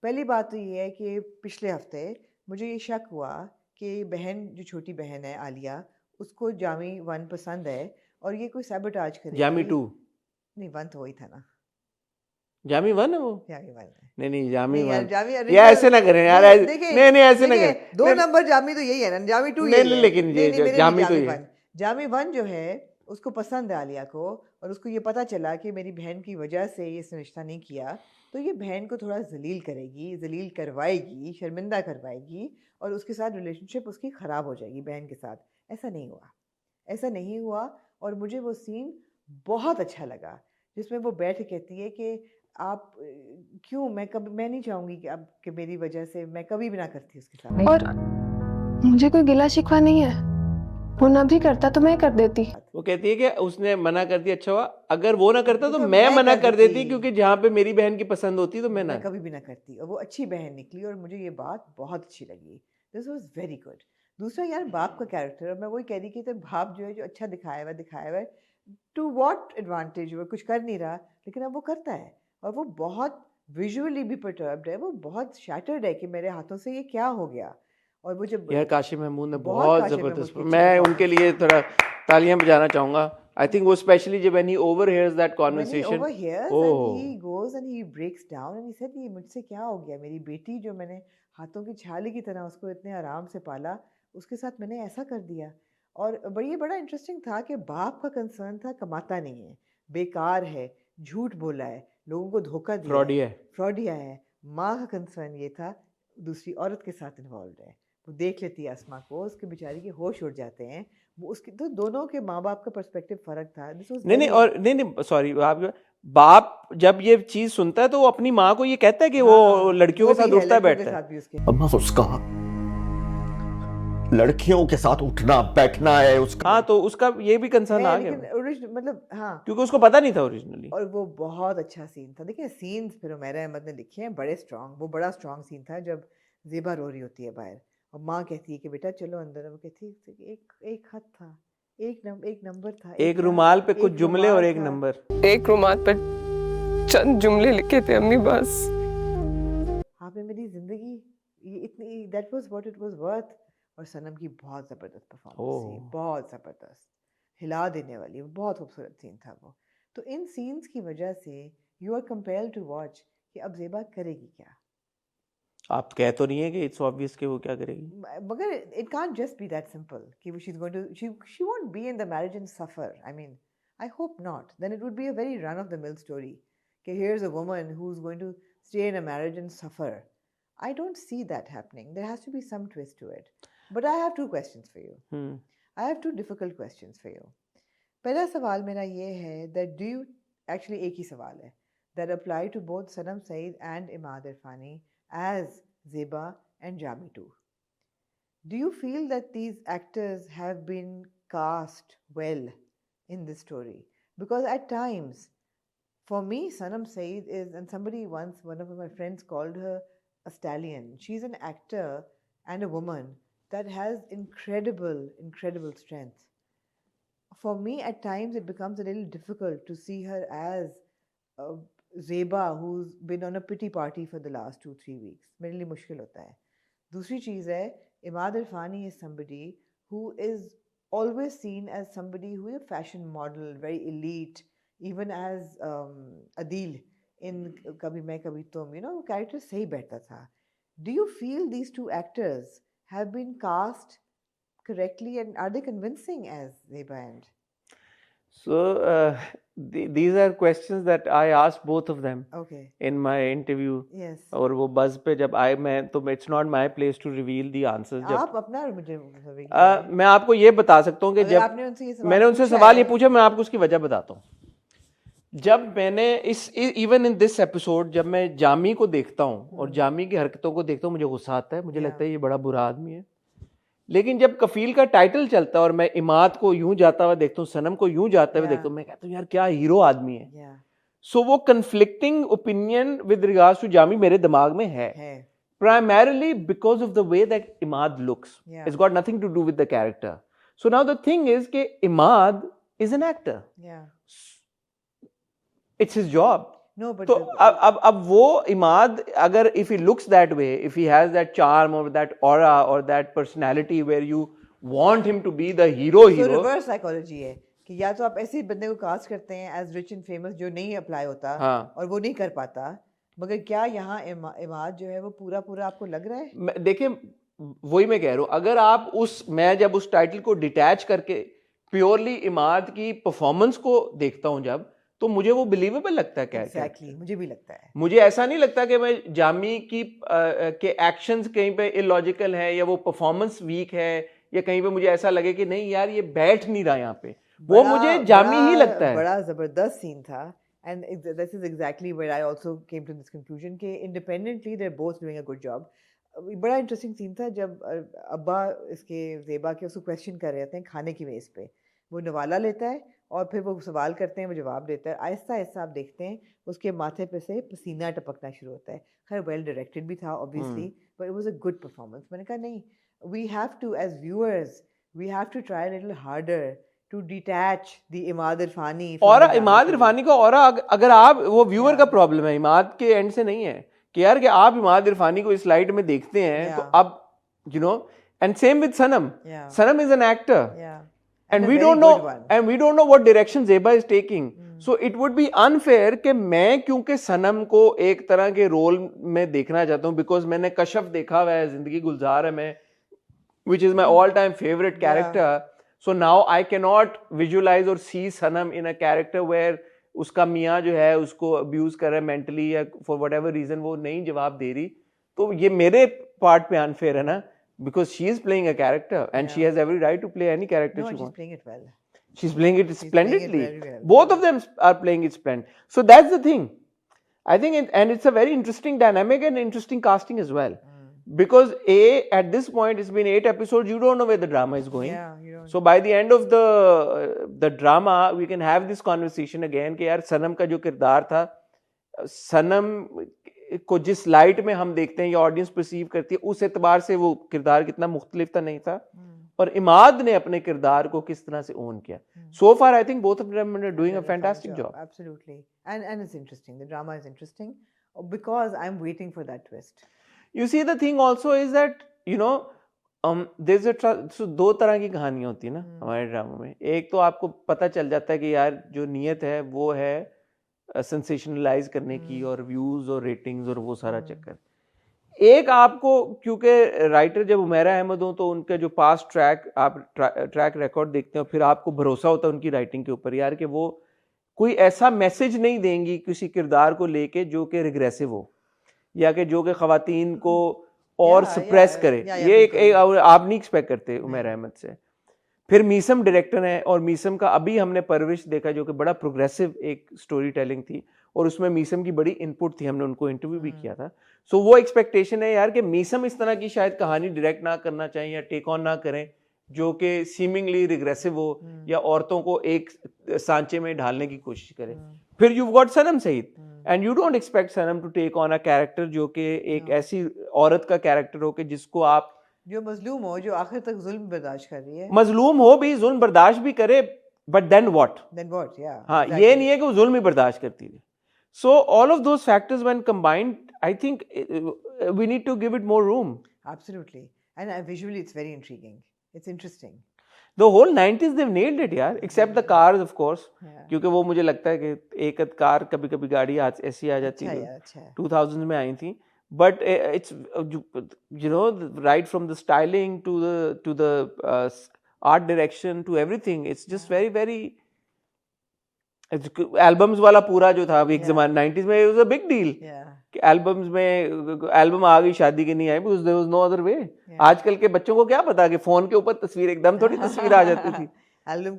पहली बात तो ये है कि पिछले हफ्ते मुझे ये शक हुआ कि बहन, जो छोटी बहन है आलिया, उसको जामी 1 पसंद है और ये कोई सैबोटाज करेगी। जामी 2? नहीं, 1 तो वही था ना। जामी 1 है वो? जामी 1 है। नहीं जामी 1। जामी ये ऐसे ना करें यार, नहीं ऐसे ना करें। 2 नंबर जामी तो यही है ना, जामी 2 नहीं लेकिन ये जामी तो ये जामी 1 जो है उसको पसंद है आलिया को, और उसको ये पता चला कि मेरी बहन की वजह से ये इसने रिश्ता नहीं किया, तो ये बहन को थोड़ा जलील करेगी, जलील करवाएगी, शर्मिंदा करवाएगी, और उसके साथ रिलेशनशिप उसकी ख़राब हो जाएगी बहन के साथ। ऐसा नहीं हुआ और मुझे वो सीन बहुत अच्छा लगा जिसमें वो बैठ के कहती है कि आप क्यों, मैं नहीं चाहूँगी कि अब कि मेरी वजह से, मैं कभी भी ना करती उसके साथ। और मुझे कोई गिला शिकवा नहीं है, वो ना भी करता तो मैं कर देती। वो कहती है कि उसने मना कर दिया, अच्छा हुआ, अगर वो ना करता तो तो मैं मैं मना कर कर देती, देती। क्योंकि जहाँ पे मेरी बहन की पसंद होती तो मैं ना। कभी भी ना करती, और वो अच्छी बहन निकली और मुझे ये बात बहुत अच्छी लगी। This was very good. दूसरा यार, बाप का कैरेक्टर, और मैं वही कह रही कि तो बाप जो है, जो अच्छा दिखाया हुआ है, टू व्हाट एडवांटेज? वो कुछ कर नहीं रहा, लेकिन अब वो करता है और वो बहुत विजुअली भी perturbed है, वो बहुत shattered है कि मेरे हाथों से ये क्या हो गया। और वो जब यार काशिफ महमूद ने बहुत बहुत काशिफ जबरदस्त, महमूद की मैं अच्छी उनके लिए थोड़ा तालियां बजाना चाहूंगा। आई थिंक वो स्पेशली जब when he overhears that when he conversation, overhears oh, and he goes and he breaks down and he said ये मुझसे क्या हो गया, मेरी बेटी जो मैंने हाथों की छाली की तरह उसको इतने आराम से पाला, उसके साथ मैंने ऐसा कर दिया। और ये बड़ा इंटरेस्टिंग था कि बाप का कंसर्न था कमाता नहीं है, बेकार है, झूठ बोला है, लोगों को धोखा दिया फ्रॉडी है। फ्रॉडिया है। माँ का कंसर्न ये था दूसरी औरत के साथ इन्वॉल्व है, वो देख लेती है अस्मा को, उसके बेचारी के होश उड़ जाते हैं। वो उसकी तो दोनों के माँ बाप का पर्सपेक्टिव फर्क था। दिस वाज नहीं और नहीं सॉरी, आप बाप जब ये चीज सुनता है तो वो अपनी माँ को ये कहता है कि वो लड़कियों के साथ उठता बैठता है। अम्मा उसका लड़कियों के साथ उठना बैठना है उसका। हाँ तो उसका ये भी कंसर्न आ गया, लेकिन मतलब हाँ, क्योंकि उसको पता नहीं था ओरिजिनली। और वो बहुत अच्छा सीन था। देखिए सीन्स फिर उमैरा अहमद ने लिखे हैं बड़े स्ट्रांग। वो बड़ा स्ट्रांग सीन था जब ज़ेबा रो रही होती है बाहर और माँ कहती है कि बेटा चलो अंदर। वो कहती है कि एक खत था, एक नंबर था, एक रुमाल पे कुछ जुमले और एक था। नंबर। एक रुमाल पर चंद जुमले लिखे थे अम्मी, बस। आपने मेरी जिंदगी ये इतनी, that was what it was worth. और सनम की बहुत ज़बरदस्त परफॉर्मेंस थी, बहुत ज़बरदस्त, हिला देने वाली, बहुत खूबसूरत सीन था वो। तो इन सीन्स की वजह से you are compelled to watch कि अब ज़ेबा करेगी क्या। आप कह तो नहीं है कि इट्स ऑब्वियस कि वो क्या करेगी, मगर it can't just be that simple कि she is going to she won't be in the marriage and suffer. I mean I hope not, then it would be a very run of the mill story कि here is a woman who is going to stay in a marriage and suffer. I don't see that happening. There has to be some twist to it. But I have two questions for you. I have two difficult questions for you. पहला सवाल मेरा ये है that do you actually एक ही सवाल है that apply to both Sanam Saeed and Imad Irfani as Zeba and Jami too. Do you feel that these actors have been cast well in this story? Because at times, for me, Sanam Saeed is, and somebody once, one of my friends called her a stallion. She's an actor and a woman that has incredible strength. For me, at times, it becomes a little difficult to see her as Zeba, who's been on a pity party for the last 2-3 weeks. मेरे लिए मुश्किल होता है। दूसरी चीज़ है, Imad Irfani is somebody who is always seen as somebody who is a fashion model, very elite, even as Adil in Kabhi Main Kabhi Tum, you know, character सही बैठता था. Do you feel these two actors have been cast correctly and are they convincing as Zeba and? So these are questions that I asked both of them Okay. in my interview. Yes. और वो buzz पे जब आए, मैं तो it's not my place to reveal the answers. जब आप अपना और मुझे मैं आपको ये बता सकता हूँ कि जब आपने उनसे ये मैंने उनसे सवाल ये पूछा, मैं आपको उसकी वजह बताता हूँ। जब मैंने इवन इन दिस एपिसोड जब मैं जामी को देखता हूँ और जामी की हरकतों को देखता हूँ, मुझे गुस्सा आता है, मुझे लगता है ये बड़ा बुरा आदमी है। लेकिन जब कफील का टाइटल चलता है और मैं इमाद को यूं जाता हुआ देखता हूँ, सनम को यूं जाते हुए देखता हूँ, मैं कहता हूँ यार क्या हीरो आदमी है। सो वो conflicting opinion with regards to Jami मेरे दिमाग में है, primarily because of the way that Imad looks. It's got nothing to do with the character. So now the thing is कि Imad is an actor. It's his job. No, but तो अब वो इमाद अगर if he looks that way, if he has that charm or that aura or that personality where you want him to be the hero. So reverse psychology है कि या तो आप ऐसे बंदे को कास्ट करते हैं as rich and famous जो नहीं अप्लाई होता और वो नहीं कर पाता, मगर क्या यहाँ इमाद जो है वो पूरा आपको लग रहा है? देखिए वही मैं कह रहा हूँ, अगर आप मैं जब उस टाइटल को डिटैच करके प्योरली इमाद की परफॉर्मेंस को देखता हूँ जब, तो मुझे वो बिलीवेबल लगता है। क्या exactly, मुझे भी लगता है। मुझे ऐसा नहीं लगता कि मैं जामी की के एक्शंस कहीं पे इलॉजिकल है या वो परफॉर्मेंस वीक है या कहीं पे मुझे ऐसा लगे कि नहीं यार ये बैठ नहीं रहा यहाँ पे, वो मुझे जामी ही लगता है। बड़ा जबरदस्त सीन था and this is exactly where I also came to this conclusion कि independently they're both doing a good job. बड़ा इंटरेस्टिंग सीन था जब अब्बा इसके ज़ेबा के उसको क्वेश्चन कर रहे हैं खाने की बेस पे, वो नवाला लेता है और फिर वो सवाल करते हैं, वो जवाब देता है। आहिस्ता आहिस्ता आप देखते हैं उसके माथे पे से पसीना टपकना शुरू होता है। खैर वेल डायरेक्टेड भी था obviously, but it was a good performance. मैंने कहा नहीं, we have to as viewers we have to try little harder to detach the Imad Irfani from और the drama Imad series. Irfani का और अगर आप वो व्यूअर का प्रॉब्लम है, इमाद के एंड से नहीं है कि यार कि आप इमाद इरफानी को इस लाइट में देखते हैं तो Yeah. अब you know and same with Sanam. Yeah. Sanam is an actor Yeah. and a we very don't know good one. and we don't know what direction Zeba is taking. So it would be unfair कि मैं क्योंकि सनम को एक तरह के role में देखना चाहता हूँ because मैंने कशफ देखा हुआ है, जिंदगी गुलजार है मैं, which is my all-time favorite character. So now I cannot visualize or see Sanam in a character where उसका मियाँ जो है उसको abuse कर रहा है mentally या for whatever reason वो नहीं जवाब दे रही, तो ये मेरे part पे unfair है ना, because she is playing a character and she has every right to play any character No, she she's wants. playing it well. She's playing it playing it splendidly. very well. Both of them are playing it splendid. So that's the thing. I think, and it's a very interesting dynamic and interesting casting as well. Because at this point, it's been 8 episodes. You don't know where the drama is going. Yeah, you don't. So by the end of the drama, we can have this conversation again कि यार सनम का जो किरदार था, सनम को जिस light में हम देखते हैं या ऑडियंस परसीव करती है, उस एतबार से वो किरदार कितना मुख्तलिफ था नहीं था, और इमाद ने अपने किरदार को किस तरह से ओन किया. So far, I think both of them are doing a fantastic job. Absolutely. And it's interesting. The drama is interesting because I'm waiting for that twist. You see, the thing also is that, you know, there's so दो तरह की कहानियां होती है ना हमारे drama में. एक तो आपको पता चल जाता है कि यार जो नीयत है वो है सेंसेशनलाइज करने की और व्यूज और रेटिंग्स और वो सारा चक्कर. एक आपको, क्योंकि राइटर जब उमेरा अहमद हो तो उनका जो पास्ट ट्रैक रिकॉर्ड देखते हैं, फिर आपको भरोसा होता है उनकी राइटिंग के ऊपर यार कि वो कोई ऐसा मैसेज नहीं देंगी किसी किरदार को लेके जो कि रिग्रेसिव हो या कि जो कि खवातीन को और सप्रेस करे. ये एक आप नहीं एक्सपेक्ट करते उमेरा अहमद से. फिर मीसम डायरेक्टर है और मीसम का अभी हमने परवरिश देखा जो कि बड़ा प्रोग्रेसिव एक स्टोरी टेलिंग थी और उसमें मीसम की बड़ी इनपुट थी, हमने उनको इंटरव्यू भी किया था. सो वो एक्सपेक्टेशन है यार कि मीसम इस तरह की शायद कहानी डायरेक्ट ना करना चाहिए या टेक ऑन ना करें जो कि सीमिंगली रिग्रेसिव हो या औरतों को एक सांचे में ढालने की कोशिश करे. फिर you got Sanam Saeed and you don't expect Sanam to take on a character जो कि एक ऐसी औरत का कैरेक्टर हो कि जिसको आप जो मजलूम हो, जो आखिर तक जुल्म बर्दाश्त कर रही है, मजलूम हो भी, जुल्म बर्दाश्त भी करे, बट देन व्हाट? हाँ, ये नहीं है कि वो जुल्म ही बर्दाश्त करती है. So all of those factors when combined, I think we need to give it more room. Absolutely. And visually it's very intriguing. It's interesting. The whole 90s they've nailed it यार, except the cars of course. Yeah. क्योंकि वो मुझे लगता है कि एक car कभी कभी गाड़ी ऐसी आ जाती है, अच्छा है. 2000s में आई थी. But it's you know, right from the styling to the art direction to everything, it's just very albums वाला पूरा जो था एक जमाने 90s में, it was a big deal. कि एल्बम्स में एल्बम आ गई शादी की नहीं आई, because there was no other way. आजकल के बच्चों को क्या पता कि फोन के ऊपर तस्वीर एकदम थोड़ी तस्वीर आ जाती थी. एल्बम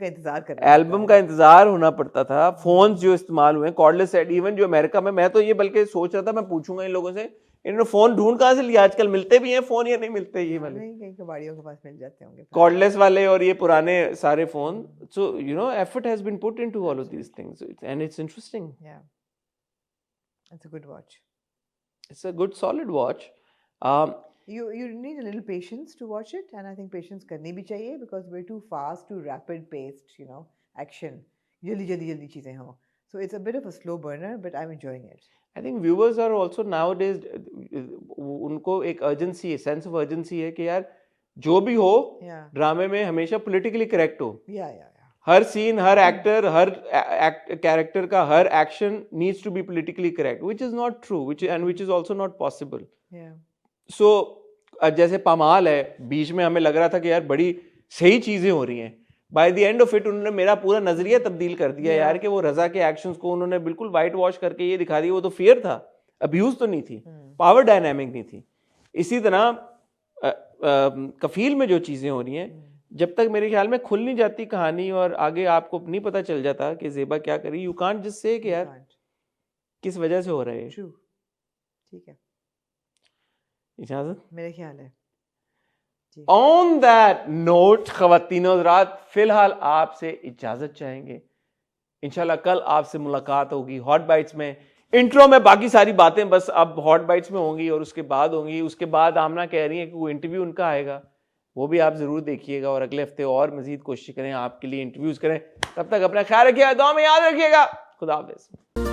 का इंतजार होना पड़ता था. फोन्स जो इस्तेमाल हुए, कॉर्डलेस सेट, इवन जो अमेरिका में, मैं तो ये बल्कि सोच रहा था मैं पूछूंगा इन लोगों से, इन्होंने फोन ढूंढ कहाँ से लिया? आजकल मिलते भी हैं फोन या नहीं मिलते? ये वाले कहीं कबाड़ियों के पास मिल जाते होंगे कॉर्डलेस वाले और ये पुराने सारे phone. So you know, effort has been put into all of these things and it's interesting. It's a good watch. It's a good solid watch. You need a little patience to watch it, and I think patience करनी भी चाहिए because we're too fast, too rapid paced, you know, action. जल्दी चीजें हों. So it's a bit of a slow burner, but I'm enjoying it. I think viewers are also nowadays, उनको एक urgency है, sense of urgency है कि यार जो भी हो ड्रामे में हमेशा politically correct हो. हर सीन, हर एक्टर, हर कैरेक्टर का हर action needs to be politically correct, which is not true, which is also not possible. So जैसे पामाल है, बीच में हमें लग रहा था कि यार बड़ी सही चीजें हो रही हैं. By the end of it, उन्होंने मेरा पूरा नजरिया तब्दील कर दिया यार कि वो रजा के एक्शंस को उन्होंने बिल्कुल वाइट वॉश करके ये दिखा दिया वो तो फियर था, अब्यूज तो नहीं थी, पावर डायनामिक नहीं थी. इसी तरह कफील में जो चीजें हो रही हैं, जब तक मेरे ख्याल में खुल नहीं जाती कहानी और आगे आपको नहीं पता चल जाता कि ज़ेबा क्या करी, यू कांट जस्ट से कि यार किस वजह से हो रहा है. ठीक है, इजाजत मेरे ख्याल है. ऑन दैट नोट ख़वातीनो हज़रात, फिलहाल आपसे इजाजत चाहेंगे. इंशाल्लाह कल आपसे मुलाकात होगी हॉट बाइट्स में. इंट्रो में बाकी सारी बातें बस अब हॉट बाइट्स में होंगी और उसके बाद होंगी. उसके बाद आमना कह रही है कि वो इंटरव्यू उनका आएगा, वो भी आप ज़रूर देखिएगा और अगले हफ्ते और मज़ीद कोशिश करें आपके लिए इंटरव्यूज़ करें। तब तक अपना ख्याल रखिएगा, दुआ में याद रखिएगा। खुदा हाफिज़।